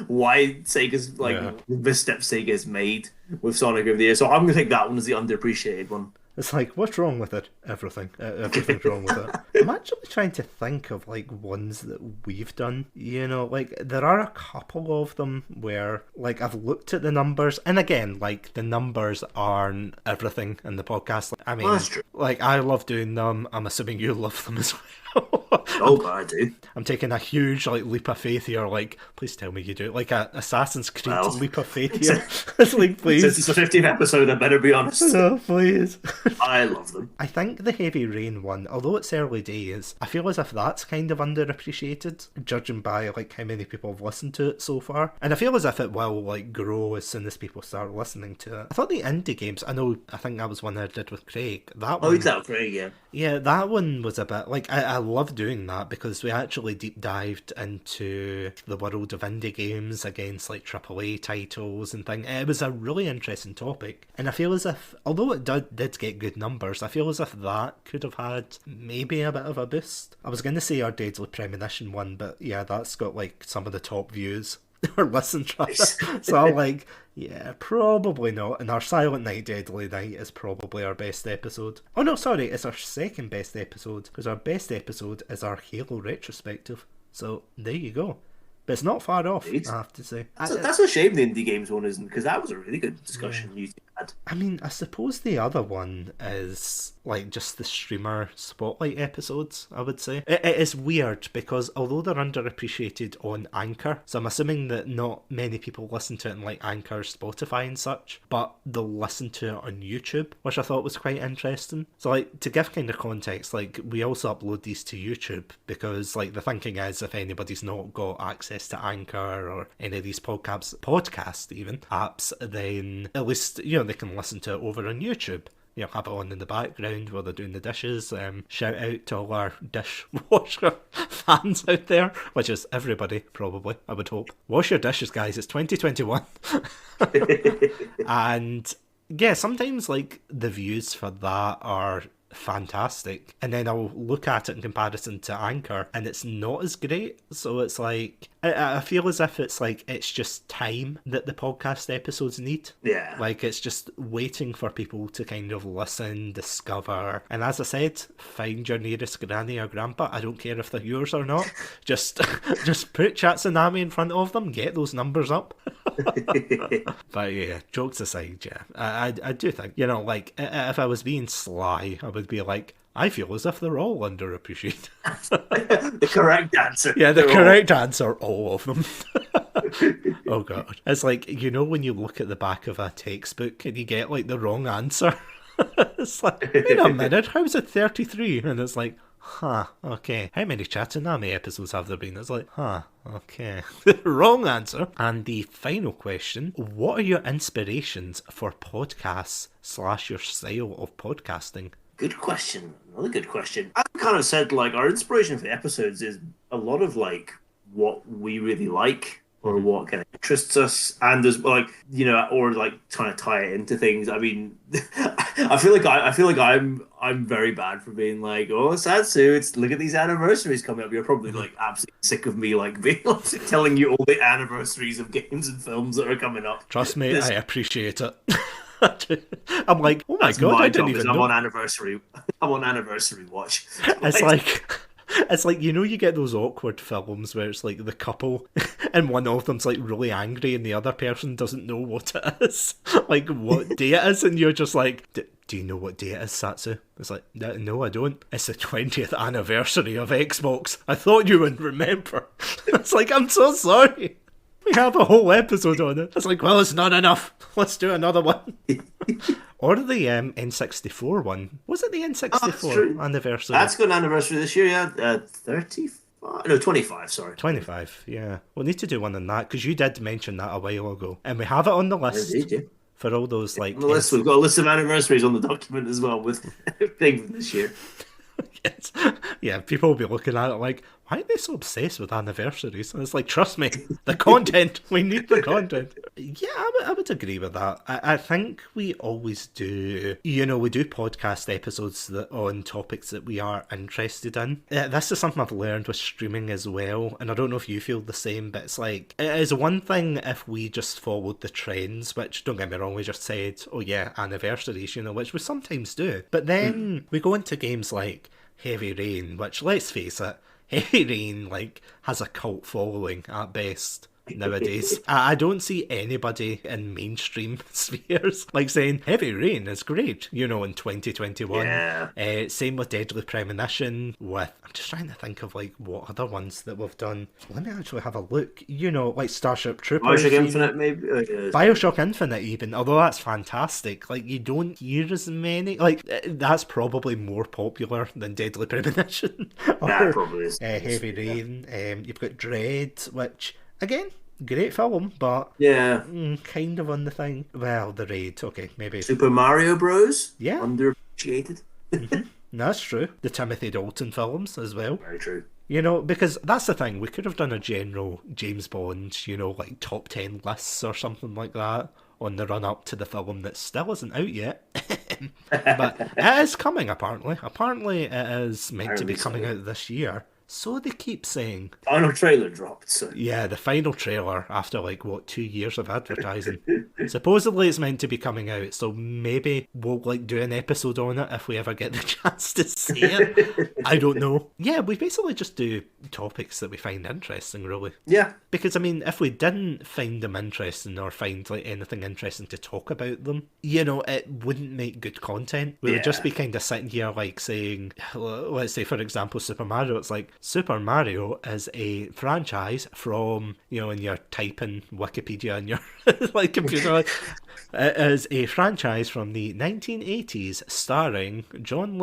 Speaker 2: why Sega's like the missteps Sega's made with Sonic over the years. So I'm going to take that one as the underappreciated one.
Speaker 1: It's like, what's wrong with it? Everything. Everything's wrong with it. I'm actually trying to think of, like, ones that we've done. Like, there are a couple of them where, like, I've looked at the numbers. And again, like, the numbers aren't everything in the podcast. I mean,
Speaker 2: that's true.
Speaker 1: Like, I love doing them. I'm assuming you love them as well.
Speaker 2: Oh, I do.
Speaker 1: I'm taking a huge like leap of faith here. Like, please tell me you do. Like a Assassin's Creed leap of faith here. It's like, please.
Speaker 2: Since it's the 15th episode, I better be honest.
Speaker 1: No, please.
Speaker 2: I love them.
Speaker 1: I think the Heavy Rain one, although it's early days, I feel as if that's kind of underappreciated, judging by like how many people have listened to it so far. And I feel as if it will like grow as soon as people start listening to it. I thought the indie games, I think that was one I did with Craig. That one.
Speaker 2: Oh, that Craig, yeah.
Speaker 1: Yeah, that one was a bit like I love doing that because we actually deep dived into the world of indie games against like AAA titles and things. It was a really interesting topic, and I feel as if, although it did get good numbers, I feel as if that could have had maybe a bit of a boost. I was going to say our Deadly Premonition one, but yeah, that's got like some of the top views. Or listen rather. So I'm like, yeah, probably not. And our Silent Night Deadly Night is probably our best episode. Oh no, sorry, it's our second best episode, because our best episode is our Halo retrospective. So there you go. But it's not far off, I have to say.
Speaker 2: That's a shame the indie games one isn't, because that was a really good discussion you bad.
Speaker 1: I mean, I suppose the other one is like just the streamer spotlight episodes, I would say. It is weird because although they're underappreciated on Anchor, so I'm assuming that not many people listen to it in like Anchor, Spotify and such, but they'll listen to it on YouTube, which I thought was quite interesting. So like, to give kind of context, like we also upload these to YouTube because like the thinking is if anybody's not got access to Anchor or any of these podcast even apps, then at least, you know, they can listen to it over on YouTube. You know, have it on in the background while they're doing the dishes. Shout out to all our dishwasher fans out there, which is everybody, probably, I would hope. Wash your dishes, guys. It's 2021. And yeah, sometimes like the views for that are fantastic, and then I'll look at it in comparison to Anchor and it's not as great. So it's like I feel as if it's like it's just time that the podcast episodes need.
Speaker 2: Yeah,
Speaker 1: like it's just waiting for people to kind of listen, discover, and as I said, find your nearest granny or grandpa. I don't care if they're yours or not. just put Satsunami in front of them, get those numbers up. But yeah, jokes aside, yeah, I do think, you know, like if I was being sly, I would be like, I feel as if they're all underappreciated.
Speaker 2: The correct answer.
Speaker 1: Yeah, the correct answer, all of them. Oh god. It's like, you know, when you look at the back of a textbook and you get like the wrong answer. It's like, wait a minute, how is it 33? And it's like, huh, okay. How many Satsunami episodes have there been? It's like, huh, okay. Wrong answer. And the final question, what are your inspirations for podcasts / your style of podcasting?
Speaker 2: Good question. Another good question. I kind of said, like, our inspiration for the episodes is a lot of, like, what we really like or what kind of interests us. And there's, like, you know, or, like, trying to tie it into things. I mean, I feel like I'm very bad for being like, oh, Satsu, look at these anniversaries coming up. You're probably, like, absolutely sick of me, like, being telling you all the anniversaries of games and films that are coming up.
Speaker 1: Trust me, I appreciate it. I'm like, oh my god, I didn't even know.
Speaker 2: I'm on anniversary watch.
Speaker 1: It's like, you know, you get those awkward films where it's like the couple and one of them's like really angry and the other person doesn't know what it is, like what day it is, and you're just like, do you know what day it is, Satsu? It's like, no, I don't. It's the 20th anniversary of Xbox. I thought you would remember. It's like, I'm so sorry. We have a whole episode on it. It's like, well, it's not enough. Let's do another one. Or the N64 one. Was it the N64 anniversary?
Speaker 2: That's got an anniversary this year, yeah. 35? No, 25, sorry.
Speaker 1: 25, yeah. We'll need to do one on that, because you did mention that a while ago. And we have it on the list.
Speaker 2: Indeed, yeah.
Speaker 1: For all those, like...
Speaker 2: On the list, we've got a list of anniversaries on the document as well, with things from this year.
Speaker 1: Yes. Yeah, people will be looking at it like, why are they so obsessed with anniversaries? And it's like, trust me, the content, we need the content. Yeah, I would agree with that. I think we always do, you know, we do podcast episodes on topics that we are interested in. This is something I've learned with streaming as well, and I don't know if you feel the same, but it's like, it is one thing if we just followed the trends, which, don't get me wrong, we just said, oh yeah, anniversaries, you know, which we sometimes do. But then we go into games like Heavy Rain, which, let's face it, Heavy Rain, like, has a cult following at best nowadays. I don't see anybody in mainstream spheres like saying Heavy Rain is great, you know, in 2021.
Speaker 2: Yeah.
Speaker 1: Same with Deadly Premonition. I'm just trying to think of like what other ones that we've done. Let me actually have a look. You know, like Starship Troopers.
Speaker 2: Bioshock Infinite, maybe.
Speaker 1: Bioshock Infinite, even, although that's fantastic. Like, you don't hear as many. Like, that's probably more popular than Deadly Premonition.
Speaker 2: That probably is.
Speaker 1: Heavy Rain. You've got Dread, which, again, great film, but
Speaker 2: yeah,
Speaker 1: kind of on the thing. Well, the Raid, okay, maybe.
Speaker 2: Super Mario Bros.
Speaker 1: Yeah,
Speaker 2: underappreciated.
Speaker 1: That's true. The Timothy Dalton films as well.
Speaker 2: Very true.
Speaker 1: You know, because that's the thing. We could have done a general James Bond, you know, like top 10 lists or something like that on the run up to the film that still isn't out yet. But it is coming, apparently. Apparently, it is meant to be coming out this year. So they keep saying.
Speaker 2: Final trailer dropped, so
Speaker 1: Yeah, the final trailer after 2 years of advertising. Supposedly it's meant to be coming out, so maybe we'll do an episode on it if we ever get the chance to see it. I don't know. Yeah, we basically just do topics that we find interesting, really.
Speaker 2: Yeah.
Speaker 1: Because, I mean, if we didn't find them interesting or find anything interesting to talk about them, it wouldn't make good content. We would just be kind of sitting here saying, let's say, for example, Super Mario. It's like, Super Mario is a franchise from, and you're typing Wikipedia on your computer. It is a franchise from the 1980s starring John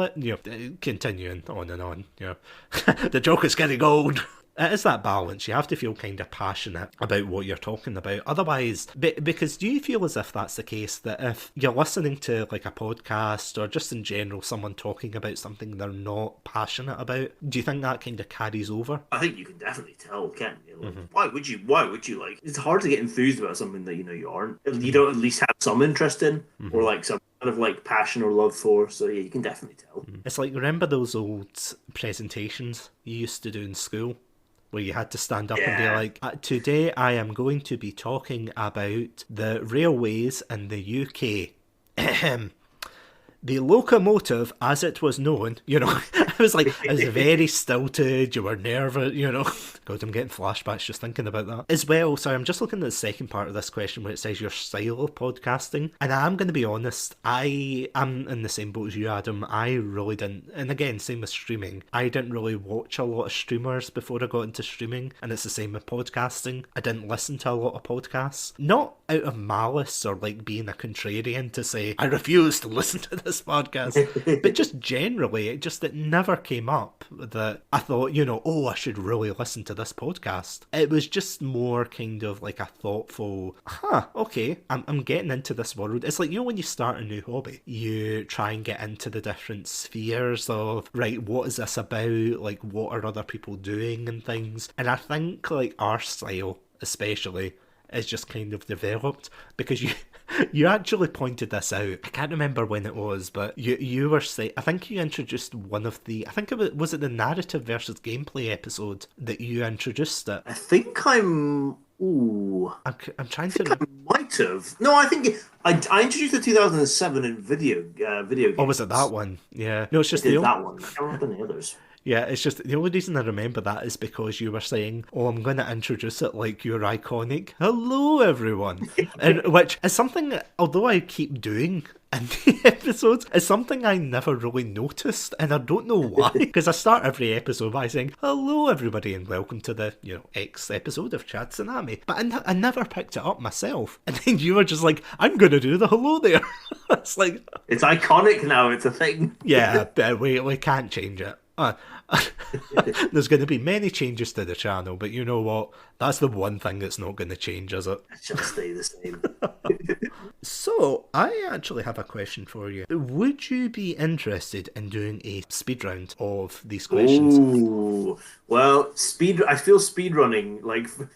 Speaker 1: continuing on and on. The joke is getting old. It is that balance. You have to feel kind of passionate about what you're talking about. Otherwise, because do you feel as if that's the case, that if you're listening to a podcast or just in general someone talking about something they're not passionate about, do you think that kind of carries over?
Speaker 2: I think you can definitely tell, can't you? Why would you it's hard to get enthused about something that you aren't. You don't at least have some interest in, or some kind of passion or love for. So yeah, you can definitely tell.
Speaker 1: It's remember those old presentations you used to do in school, where you had to stand up and be like, today I am going to be talking about the railways in the UK. The locomotive, as it was known, it was very stilted, you were nervous, God, I'm getting flashbacks just thinking about that. As well, sorry, I'm just looking at the second part of this question where it says your style of podcasting, and I'm going to be honest, I am in the same boat as you, Adam. I really didn't, and again, same with streaming, I didn't really watch a lot of streamers before I got into streaming, and it's the same with podcasting. I didn't listen to a lot of podcasts, not out of malice or being a contrarian to say, I refuse to listen to this podcast, but just generally, it never came up that I thought, I should really listen to this podcast. It was just more kind of a thoughtful, okay, I'm getting into this world. It's when you start a new hobby, you try and get into the different spheres of, right, what is this about? What are other people doing and things? And I think our style, especially, is just kind of developed because you actually pointed this out. I can't remember when it was, but you were saying, I think you introduced one of the, I think was it the narrative versus gameplay episode that you introduced it?
Speaker 2: I think I'm
Speaker 1: trying to.
Speaker 2: I might have. No, I think I introduced the 2007 in video games.
Speaker 1: Oh, was it that one? Yeah. No, it's just
Speaker 2: that one. I can't remember the others.
Speaker 1: Yeah, it's just the only reason I remember that is because you were saying, I'm going to introduce it like your iconic hello everyone. And which is something, although I keep doing in the episodes, is something I never really noticed, and I don't know why, because I start every episode by saying hello everybody and welcome to the X episode of Satsunami, but I never picked it up myself, and then you were just like, I'm going to do the hello there. It's
Speaker 2: it's iconic now, it's a thing.
Speaker 1: Yeah, we can't change it. There's going to be many changes to the channel, but you know what? That's the one thing that's not going to change, is it?
Speaker 2: It shall stay the same.
Speaker 1: So, I actually have a question for you. Would you be interested in doing a speed round of these questions?
Speaker 2: Ooh, well, I feel speedrunning,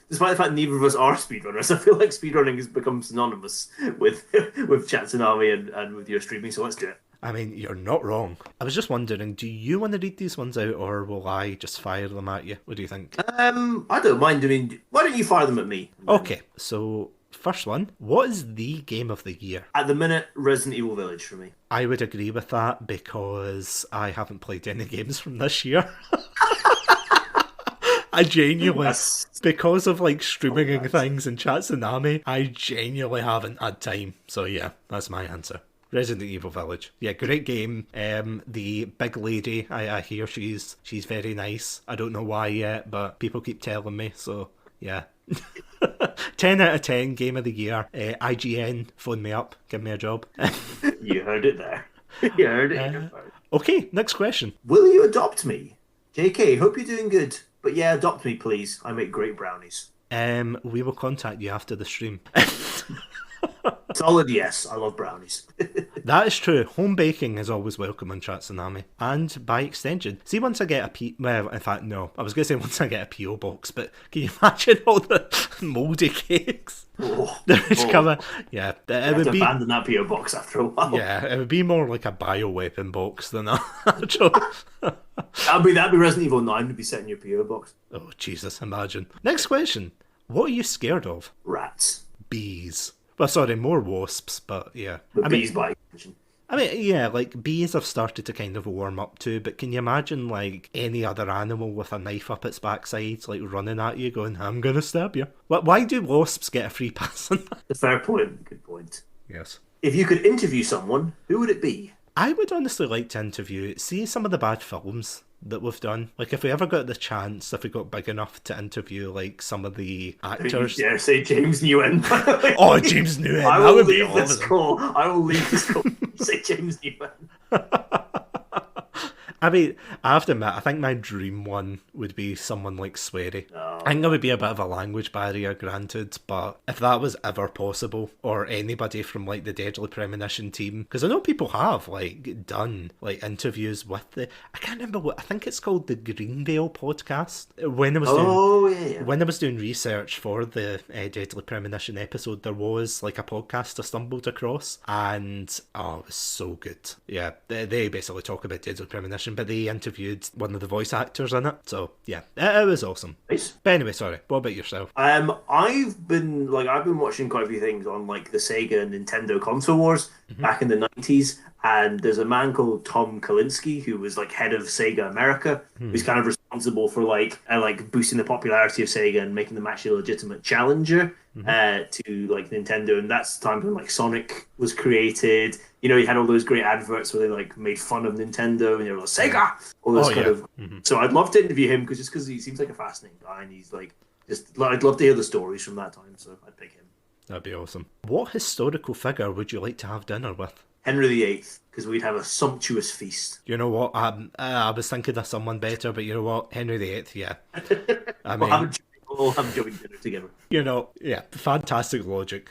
Speaker 2: despite the fact neither of us are speedrunners, I feel like speedrunning has become synonymous with Satsunami and with your streaming, so let's do it.
Speaker 1: I mean, you're not wrong. I was just wondering, do you want to read these ones out, or will I just fire them at you? What do you think?
Speaker 2: I don't mind doing... Why don't you fire them at me?
Speaker 1: Okay, so first one. What is the game of the year?
Speaker 2: At the minute, Resident Evil Village for me.
Speaker 1: I would agree with that because I haven't played any games from this year. I genuinely, because of streaming and things and Satsunami, I genuinely haven't had time. So yeah, that's my answer. Resident Evil Village. Yeah, great game. The big lady, I hear she's very nice. I don't know why yet, but people keep telling me, so yeah. 10 out of 10, game of the year. IGN, phone me up, give me a job.
Speaker 2: You heard it there. You heard it.
Speaker 1: Okay, next question.
Speaker 2: Will you adopt me? JK, hope you're doing good. But yeah, adopt me, please. I make great brownies.
Speaker 1: We will contact you after the stream.
Speaker 2: Solid yes, I love brownies.
Speaker 1: That is true. Home baking is always welcome on Satsunami. And by extension, see, once I get well, in fact, no. I was going to say once I get a P.O. box, but can you imagine all the mouldy cakes? Coming? Yeah.
Speaker 2: It would be... abandon that P.O. box after a while.
Speaker 1: Yeah, it would be more like a bioweapon box than a actual...
Speaker 2: That'd be Resident Evil 9 would be set in your P.O. box.
Speaker 1: Oh, Jesus, imagine. Next question. What are you scared of?
Speaker 2: Rats.
Speaker 1: Bees. Well, sorry, more wasps, but yeah.
Speaker 2: But bees by extension.
Speaker 1: I mean, yeah, like, bees have started to kind of warm up too, but can you imagine, like, any other animal with a knife up its backside, like, running at you, going, I'm gonna stab you? Why do wasps get a free pass on that?
Speaker 2: A fair point. Good point.
Speaker 1: Yes.
Speaker 2: If you could interview someone, who would it be?
Speaker 1: I would honestly like to interview, see some of the bad films that we've done. Like, if we ever got the chance, if we got big enough to interview, like, some of the actors.
Speaker 2: You dare say James Nguyen?
Speaker 1: Oh, James Nguyen.
Speaker 2: I will leave this call. I will leave this call. Say James Nguyen.
Speaker 1: I mean, I have to admit, I think my dream one would be someone like Swery.
Speaker 2: Oh.
Speaker 1: I think there would be a bit of a language barrier, granted, but if that was ever possible, or anybody from, like, the Deadly Premonition team, because I know people have, like, done, like, interviews with I can't remember what, I think it's called the Greenvale podcast. When I was doing research for the Deadly Premonition episode, there was, like, a podcast I stumbled across, and, it was so good. Yeah, they basically talk about Deadly Premonition, but they interviewed one of the voice actors in it. So yeah, it was awesome.
Speaker 2: Nice.
Speaker 1: But anyway, sorry. What about yourself?
Speaker 2: I've been watching quite a few things on, like, the Sega and Nintendo console wars back in the 90s, and there's a man called Tom Kalinske who was, like, head of Sega America, who's kind of responsible for like boosting the popularity of Sega and making them actually a legitimate challenger to, like, Nintendo. And that's the time when, like, Sonic was created. You know, you had all those great adverts where they, like, made fun of Nintendo and they were like, Sega! All this of... So I'd love to interview him because he seems like a fascinating guy, and he's, like, I'd love to hear the stories from that time, so I'd pick him.
Speaker 1: That'd be awesome. What historical figure would you like to have dinner with?
Speaker 2: Henry VIII, because we'd have a sumptuous feast.
Speaker 1: You know what? I was thinking of someone better, but you know what? Henry VIII, yeah. I mean...
Speaker 2: We'll have joint dinner together.
Speaker 1: You know, yeah, fantastic logic.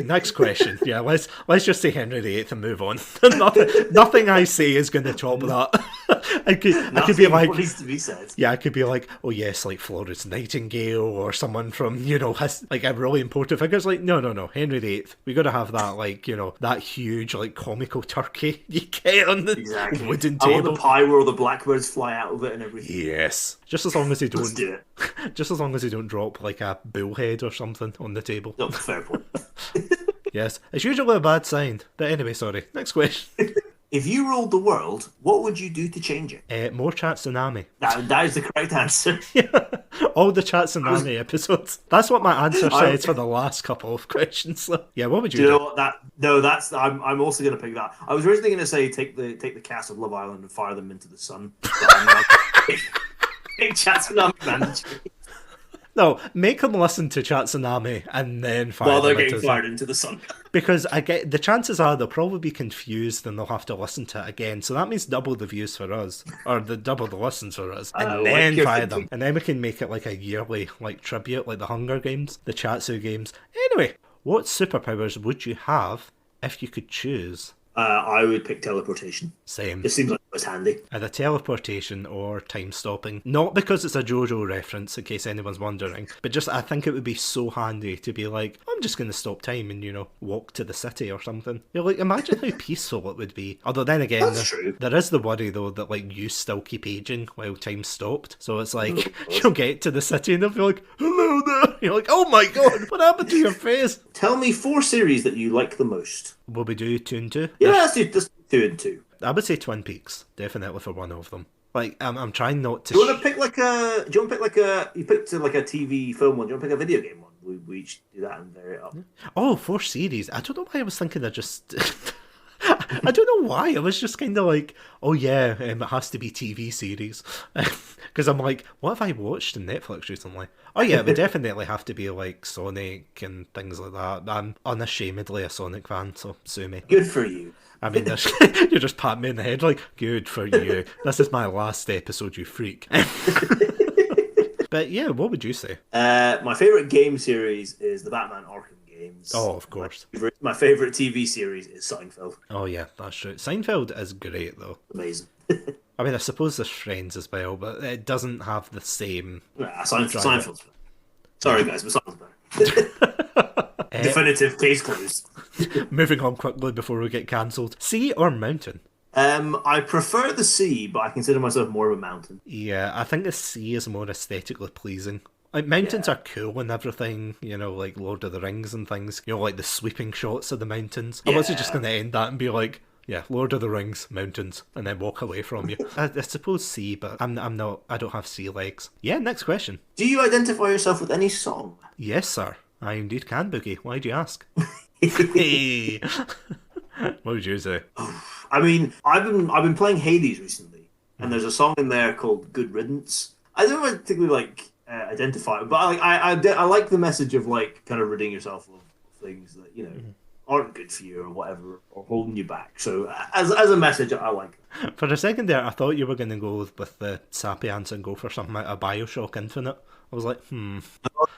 Speaker 1: Next question. Yeah, let's just say Henry VIII and move on. nothing I say is going to top that. I could be like,
Speaker 2: needs to be said.
Speaker 1: Yeah, I could be like, oh yes, like Florence Nightingale or someone from, you know, like a really important figure. It's like, no, Henry VIII. We got to have that, like, you know, that huge, like, comical turkey you get on the wooden table.
Speaker 2: I want the pie where all the blackbirds fly out of it and everything.
Speaker 1: Yes, just as long as they don't.
Speaker 2: Let's do it.
Speaker 1: Just as long as they don't drop, like, a bullhead or something on the table.
Speaker 2: No, fair point.
Speaker 1: Yes, it's usually a bad sign. But anyway, sorry. Next question.
Speaker 2: If you ruled the world, what would you do to change it?
Speaker 1: More Satsunami.
Speaker 2: That is the correct answer.
Speaker 1: Yeah, all the Satsunami episodes. That's what my answer says for the last couple of questions. So, yeah, what would you do?
Speaker 2: You know what? I'm also going to pick that. I was originally going to say take the cast of Love Island and fire them into the sun. But I'm not pick Satsunami mandatory.
Speaker 1: No, make them listen to Satsunami and then fire
Speaker 2: while they're
Speaker 1: them
Speaker 2: getting fired into the sun.
Speaker 1: Because the chances are they'll probably be confused and they'll have to listen to it again. So that means double the views for us, or double the listens for us, and then fire them. And then we can make it like a yearly, like, tribute, like the Hunger Games, the Chatsu games. Anyway, what superpowers would you have if you could choose?
Speaker 2: I would pick teleportation.
Speaker 1: Same.
Speaker 2: It seems like it was handy.
Speaker 1: Either teleportation or time stopping. Not because it's a JoJo reference, in case anyone's wondering, but just I think it would be so handy to be like, I'm just going to stop time and, you know, walk to the city or something. You're like, imagine how peaceful it would be. Although then again, there is the worry though that, like, you still keep aging while time's stopped. So it's like, you'll get to the city and they'll be like, hello there. You're like, oh my god, what happened to your face?
Speaker 2: Tell me 4 series that you like the most.
Speaker 1: Will we do 2 and 2?
Speaker 2: Yeah, let's do 2 and 2.
Speaker 1: I would say Twin Peaks, definitely, for one of them. Like, I'm trying not to...
Speaker 2: Do you want to pick like a... Do you want to pick like a... You picked like a TV film one. Do you want to pick a video game one? We each do that and vary it up.
Speaker 1: Oh, 4 series. I don't know why I was thinking of just... I don't know why. I was just kind of like, oh yeah, it has to be TV series. Because I'm like, what have I watched on Netflix recently? Oh yeah, it would definitely have to be like Sonic and things like that. I'm unashamedly a Sonic fan, so sue me.
Speaker 2: Good for you.
Speaker 1: I mean, you're just patting me in the head like, good for you. This is my last episode, you freak. But yeah, what would you say?
Speaker 2: My favourite game series is the Batman Arkham games. Friends.
Speaker 1: Oh, of course.
Speaker 2: My favorite TV series is Seinfeld.
Speaker 1: Oh yeah, that's true. Seinfeld is great though.
Speaker 2: Amazing.
Speaker 1: I mean, I suppose there's Friends as well, but it doesn't have the same
Speaker 2: Seinfeld's better. Sorry guys, but Seinfeld's better. Definitive case closed.
Speaker 1: Moving on quickly before we get cancelled. Sea or mountain?
Speaker 2: I prefer the sea, but I consider myself more of a mountain.
Speaker 1: Yeah, I think the sea is more aesthetically pleasing. Like, mountains are cool and everything, you know, like Lord of the Rings and things. You know, like the sweeping shots of the mountains. I wasn't just going to end that and be like, yeah, Lord of the Rings, mountains, and then walk away from you. I suppose sea, but I don't have sea legs. Yeah, next question.
Speaker 2: Do you identify yourself with any song?
Speaker 1: Yes, sir. I indeed can, Boogie. Why do you ask? Hey. What would you say?
Speaker 2: I mean, I've been playing Hades recently, and there's a song in there called "Good Riddance." I don't particularly identify it, but I like the message of like kind of ridding yourself of things that aren't good for you or whatever, or holding you back. So as a message, I like it.
Speaker 1: For a second there, I thought you were going to go with the sappy answer and go for something like a Bioshock Infinite. I was like,
Speaker 2: That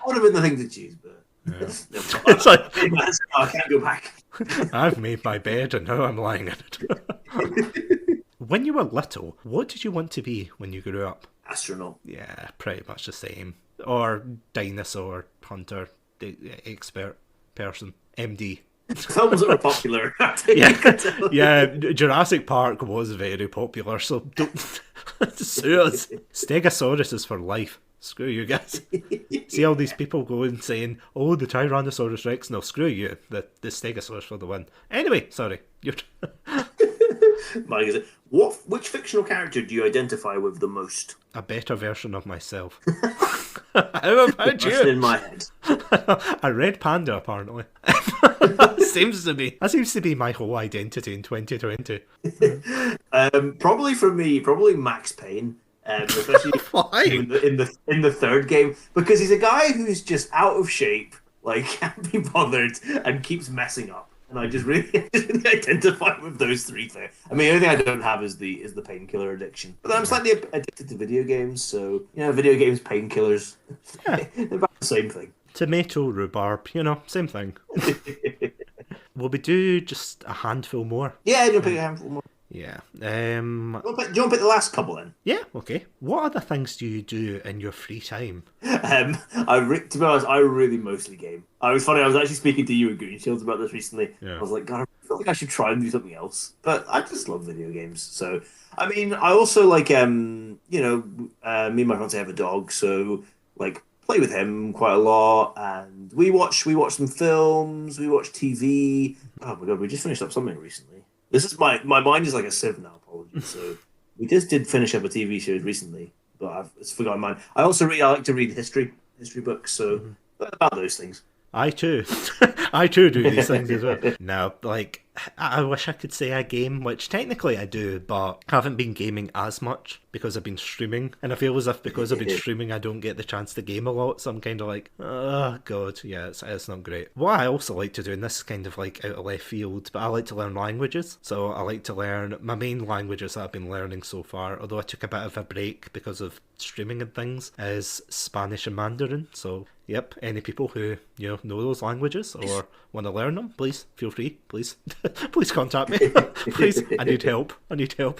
Speaker 2: would have been the thing to choose, but
Speaker 1: It's like,
Speaker 2: I can't go back.
Speaker 1: I've made my bed and now I'm lying in it. When you were little, what did you want to be when you grew up?
Speaker 2: Astronaut.
Speaker 1: Yeah, pretty much the same. Or dinosaur hunter, expert person, MD.
Speaker 2: Films that were popular.
Speaker 1: Yeah, Jurassic Park was very popular, so don't sue us. Stegosaurus is for life. Screw you guys. See all these people going saying, oh, the Tyrannosaurus Rex. No, screw you. The Stegosaurus for the win. Anyway, sorry.
Speaker 2: Mike, which fictional character do you identify with the most?
Speaker 1: A better version of myself. How about you?
Speaker 2: In my head.
Speaker 1: A red panda, apparently. Seems to be. That seems to be my whole identity in 2020.
Speaker 2: Probably for me, Max Payne. Especially
Speaker 1: Why?
Speaker 2: in the third game, because he's a guy who's just out of shape, like can't be bothered, and keeps messing up. And I just really identify with those three things. I mean, the only thing I don't have is the painkiller addiction. But I'm slightly addicted to video games, so video games, painkillers, they're about the same thing.
Speaker 1: Tomato, rhubarb, same thing. Will we do just a handful more?
Speaker 2: Yeah, you'll pick a handful more.
Speaker 1: Yeah.
Speaker 2: Do you want to pick the last couple then?
Speaker 1: Yeah, okay. What other things do you do in your free time?
Speaker 2: To be honest, I really mostly game. It was funny, I was actually speaking to you and Green Shields about this recently. Yeah. I was like, God, I feel like I should try and do something else. But I just love video games. So, I mean, I also like, me and my fiance have a dog, so, like, play with him quite a lot. And we watch some films, we watch TV. Oh my God, we just finished up something recently. This is my mind is like a sieve now, apologies. So we just did finish up a TV series recently, but I've forgotten mine. I also I like to read history books, so about those things.
Speaker 1: I too. I too do these things as well. No, like, I wish I could say I game, which technically I do, but I haven't been gaming as much because I've been streaming. And I feel as if because I've been streaming, I don't get the chance to game a lot. So I'm kind of like, oh, God, yeah, it's not great. What I also like to do, and this is kind of like out of left field, but I like to learn languages. So I like to learn my main languages that I've been learning so far, although I took a bit of a break because of streaming and things, is Spanish and Mandarin. So yep, any people who know those languages or want to learn them, please feel free. Please, please contact me. Please, I need help.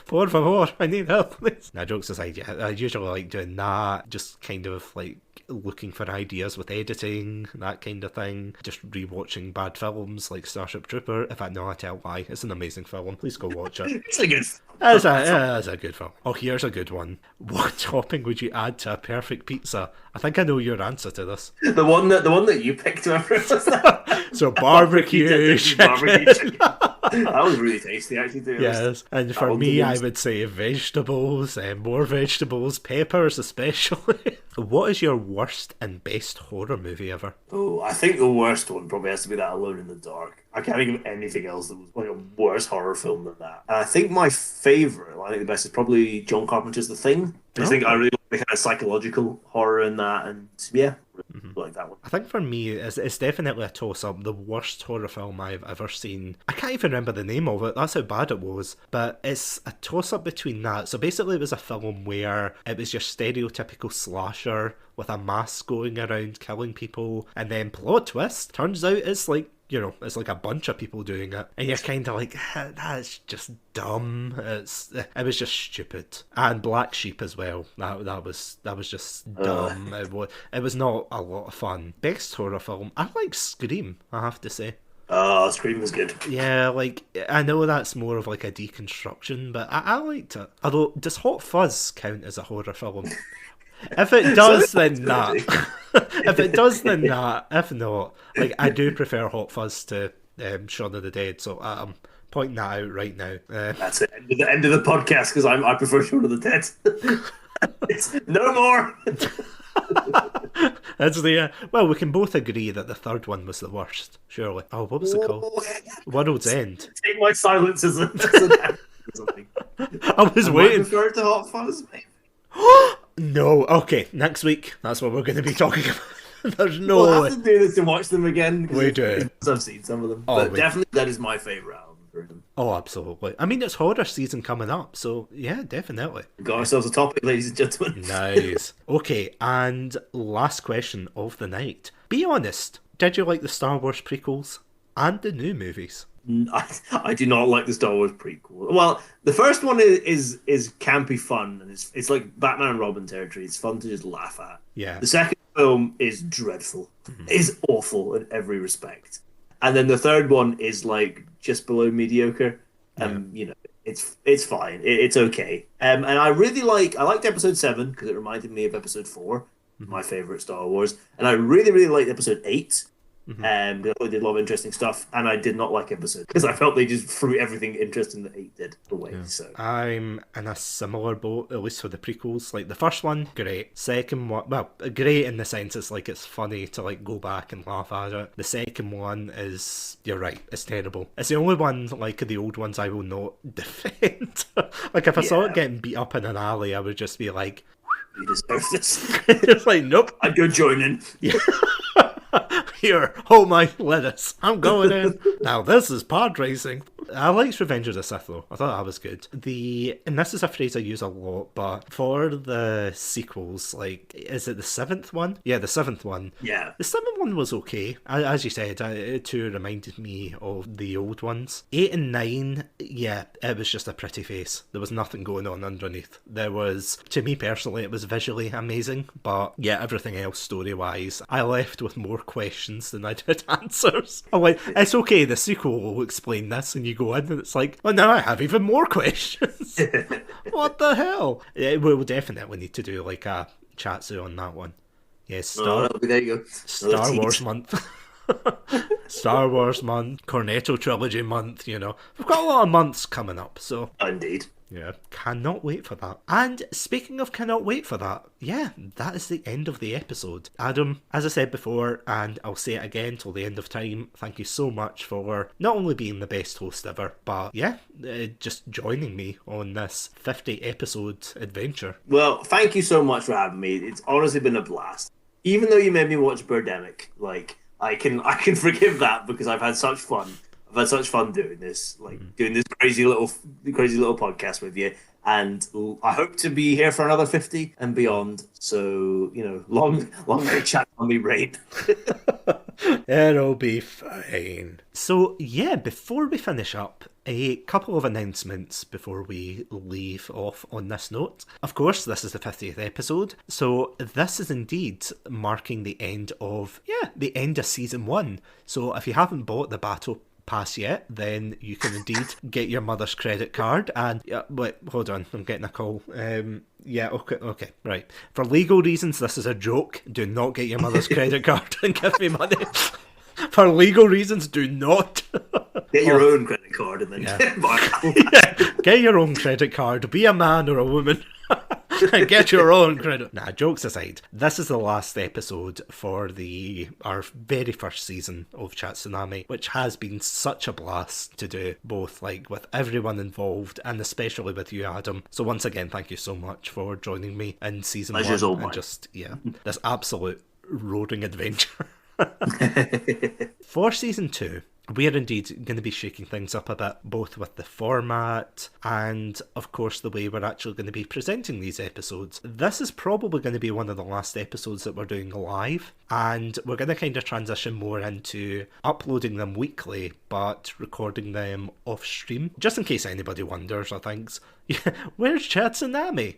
Speaker 1: Por favor, I need help. Please. Now, jokes aside, yeah, I usually like doing that. Just kind of like looking for ideas with editing, that kind of thing. Just rewatching bad films like Starship Trooper. In fact, no, I tell why. It's an amazing film. Please go watch it.
Speaker 2: It's a good.
Speaker 1: It's a good film. Oh, here's a good one. What topping would you add to a perfect pizza? I think I know your answer to this.
Speaker 2: The one that you picked, whoever it was that.
Speaker 1: So barbecue chicken.
Speaker 2: That was really tasty, actually. Too.
Speaker 1: Yes, and for me, I would say vegetables, and more vegetables, peppers especially. What is your worst and best horror movie ever?
Speaker 2: Oh, I think the worst one probably has to be that Alone in the Dark. I can't think of anything else that was like a worse horror film than that. And I think my favourite, I think the best, is probably John Carpenter's The Thing. I think I really like the kind of psychological horror in that, and yeah, like that one.
Speaker 1: I think for me, it's definitely a toss-up. The worst horror film I've ever seen. I can't even remember the name of it. That's how bad it was. But it's a toss-up between that. So basically, it was a film where it was your stereotypical slasher with a mask going around killing people, and then plot twist, turns out it's like it's like a bunch of people doing it, and you're kind of like, that's just dumb. It was just stupid. And Black Sheep as well. That was just dumb. It was not a lot of fun. Best horror film, I like Scream, I have to say.
Speaker 2: Oh, Scream was good.
Speaker 1: Yeah, like, I know that's more of like a deconstruction, but I liked it. Although, does Hot Fuzz count as a horror film? If it does, then not. If it does, then not. If not, like, I do prefer Hot Fuzz to Shaun of the Dead, so I'm pointing that out right now.
Speaker 2: That's it. End of the podcast, because I prefer Shaun of the Dead. It's no more.
Speaker 1: That's the well, we can both agree that the third one was the worst, surely. Oh, what was it called? World's End.
Speaker 2: Take my silence as something.
Speaker 1: I was waiting.
Speaker 2: I prefer to Hot Fuzz, mate.
Speaker 1: No, okay, next week, that's what we're going to be talking about. There's no
Speaker 2: We'll
Speaker 1: way.
Speaker 2: have to do this and watch them again.
Speaker 1: We do.
Speaker 2: I've seen some of them.
Speaker 1: Oh,
Speaker 2: but definitely that is my favourite album for them.
Speaker 1: Oh, absolutely. I mean, it's horror season coming up, so yeah, definitely.
Speaker 2: We've got ourselves a topic, ladies and gentlemen.
Speaker 1: Nice. Okay, and last question of the night. Be honest, did you like the Star Wars prequels and the new movies?
Speaker 2: I do not like the Star Wars prequel. Well, the first one is campy fun, and it's like Batman and Robin territory. It's fun to just laugh at.
Speaker 1: Yeah.
Speaker 2: The second film is dreadful. It's awful in every respect. And then the third one is like just below mediocre. It's fine. It's okay. And I liked episode 7 because it reminded me of episode 4, my favorite Star Wars. And I really, really liked episode 8. And they did a lot of interesting stuff, and I did not like episode because I felt they just threw everything interesting that 8 did away. Yeah. So
Speaker 1: I'm in a similar boat, at least for the prequels. Like the first one, great. Second one, well, great in the sense it's like it's funny to like go back and laugh at it. The second one is, you're right, it's terrible. It's the only one like the old ones I will not defend. Like if I saw it getting beat up in an alley, I would just be like,
Speaker 2: you deserve this.
Speaker 1: It's like, nope,
Speaker 2: I'd go join in.
Speaker 1: Yeah. Here, hold my lettuce. I'm going in. Now this is pod racing. I liked Revenge of the Sith though. I thought that was good. And this is a phrase I use a lot, but for the sequels, like, is it the 7th one? Yeah, the 7th one.
Speaker 2: Yeah.
Speaker 1: The 7th one was okay. As you said, it too reminded me of the old ones. 8 and 9, yeah, it was just a pretty face. There was nothing going on underneath. There was, to me personally, it was visually amazing, but yeah, everything else story-wise, I left with more questions than I did answers. I'm like, it's okay, the sequel will explain this, and you go in and it's like, well, now I have even more questions. What the hell? Yeah, we'll definitely need to do like a chatsu on that one. Yes,
Speaker 2: there you go.
Speaker 1: Star Wars month. Star Wars month, Cornetto trilogy month, We've got a lot of months coming up, so.
Speaker 2: Indeed.
Speaker 1: Yeah, cannot wait for that. And speaking of cannot wait for that, yeah, that is the end of the episode. Adam, as I said before, and I'll say it again till the end of time, thank you so much for not only being the best host ever, but yeah, just joining me on this 50 episode adventure.
Speaker 2: Well, thank you so much for having me. It's honestly been a blast. Even though you made me watch Birdemic, like, I can forgive that because I've had such fun. I've had such fun doing this, doing this crazy little podcast with you, and I hope to be here for another 50 and beyond. So long may chat on me rain.
Speaker 1: It'll be fine. So yeah, before we finish up, a couple of announcements before we leave off on this note. Of course, this is the 50th episode, so this is indeed marking the end of season 1. So if you haven't bought the Battle Pass yet, then you can indeed get your mother's credit card. And wait, hold on, I'm getting a call. Okay, right. For legal reasons, this is a joke. Do not get your mother's credit card and give me money. For legal reasons, do not.
Speaker 2: Get your own credit card and then
Speaker 1: get your own credit card. Be a man or a woman. Get your own credit. Nah, jokes aside, this is the last episode for our very first season of Satsunami, which has been such a blast to do, both like with everyone involved and especially with you, Adam. So once again, thank you so much for joining me in season 1 and just this absolute roaring adventure. For season 2, we are indeed going to be shaking things up a bit, both with the format and, of course, the way we're actually going to be presenting these episodes. This is probably going to be one of the last episodes that we're doing live, and we're going to kind of transition more into uploading them weekly, but recording them off stream. Just in case anybody wonders or thinks, where's Satsunami?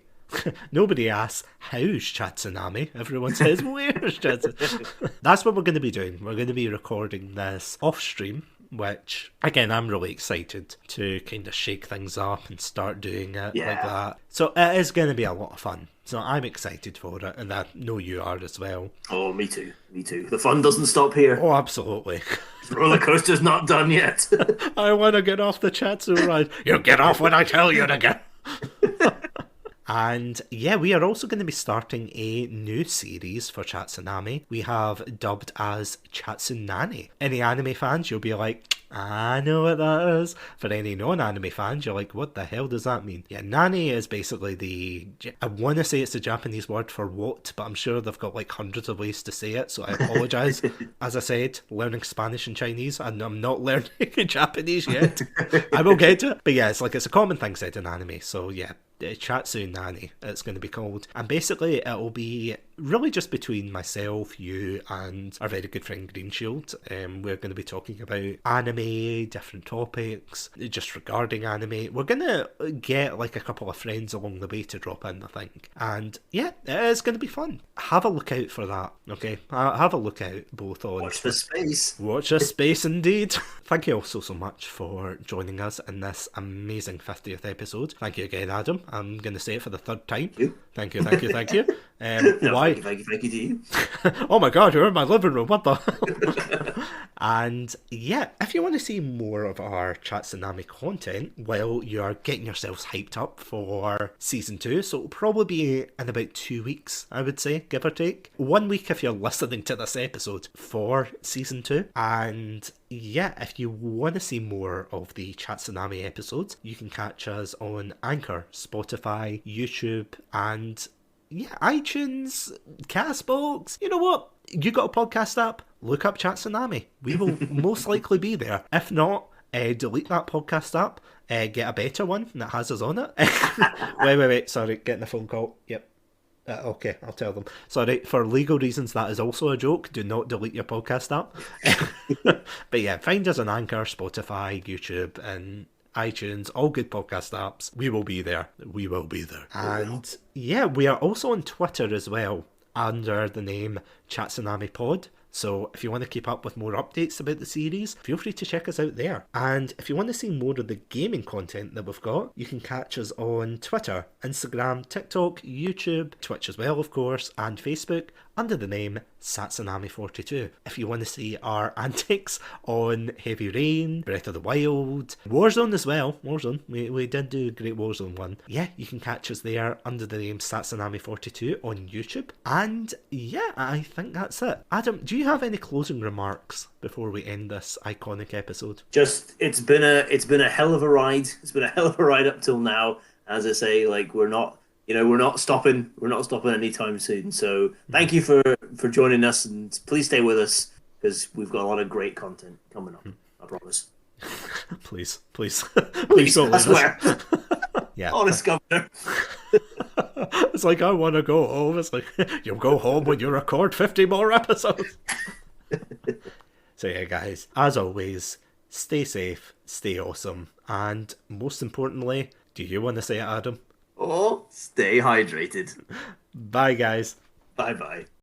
Speaker 1: Nobody asks, how's Satsunami? Everyone says, where's Satsunami? That's what we're going to be doing. We're going to be recording this off stream, which, again, I'm really excited to kind of shake things up and start doing it like that. So it is going to be a lot of fun. So I'm excited for it, and I know you are as well.
Speaker 2: Oh, me too. Me too. The fun doesn't stop here.
Speaker 1: Oh, absolutely.
Speaker 2: The roller coaster's not done yet.
Speaker 1: I want to get off the Chatsu ride. You get off when I tell you to get. And yeah, we are also going to be starting a new series for Satsunami. We have dubbed as Satsunami. Any anime fans, you'll be like, I know what that is. For any non-anime fans, you're like, what the hell does that mean? Yeah, nani is basically I want to say it's the Japanese word for what, but I'm sure they've got like hundreds of ways to say it, so I apologise. As I said, learning Spanish and Chinese, and I'm not learning Japanese yet. I will get to it. But yeah, it's a common thing said in anime, so yeah. Satsunami, it's going to be called. And basically, it'll be really just between myself, you, and our very good friend Green Shield. We're going to be talking about anime, different topics, just regarding anime. We're going to get like a couple of friends along the way to drop in, I think. And yeah, it's going to be fun. Have a look out for that, okay? Have a look out both on...
Speaker 2: Watch the space.
Speaker 1: Watch the space, indeed. Thank you also so much for joining us in this amazing 50th episode. Thank you again, Adam. I'm going to say it for the third time. Thank you.
Speaker 2: No,
Speaker 1: why?
Speaker 2: Thank you to you.
Speaker 1: Oh my god, you're in my living room, what the? And yeah, if you want to see more of our Satsunami content, well, you're getting yourselves hyped up for season 2, so it'll probably be in about 2 weeks, I would say, give or take. 1 week if you're listening to this episode for season 2. And yeah, if you want to see more of the Satsunami episodes, you can catch us on Anchor, Spotify, YouTube, and yeah, iTunes, Castbox. You know what? You got a podcast app? Look up Satsunami. We will most likely be there. If not, delete that podcast app. Get a better one that has us on it. Wait. Sorry, getting a phone call. Yep. Okay, I'll tell them. Sorry, for legal reasons, that is also a joke. Do not delete your podcast app. But yeah, find us on Anchor, Spotify, YouTube, and iTunes, all good podcast apps. We will be there. And yeah, we are also on Twitter as well, under the name Satsunami Pod. So if you want to keep up with more updates about the series, feel free to check us out there. And if you want to see more of the gaming content that we've got, you can catch us on Twitter, Instagram, TikTok, YouTube, Twitch as well, of course, and Facebook under the name Satsunami42. If you want to see our antics on Heavy Rain, Breath of the Wild, Warzone as well, we did do a great Warzone one. Yeah, you can catch us there under the name Satsunami42 on YouTube. And yeah, I think that's it. Adam, do you have any closing remarks before we end this iconic episode?
Speaker 2: Just, it's been a hell of a ride. It's been a hell of a ride up till now. As I say, like, we're not stopping anytime soon. So thank you for joining us, and please stay with us because we've got a lot of great content coming up. I promise.
Speaker 1: Please don't leave
Speaker 2: I swear.
Speaker 1: Yeah.
Speaker 2: Honest governor.
Speaker 1: It's like, I want to go home. It's like, you'll go home when you record 50 more episodes. So yeah, guys, as always, stay safe, stay awesome, and most importantly, do you want to say it, Adam?
Speaker 2: Oh, stay hydrated.
Speaker 1: Bye, guys.
Speaker 2: Bye-bye.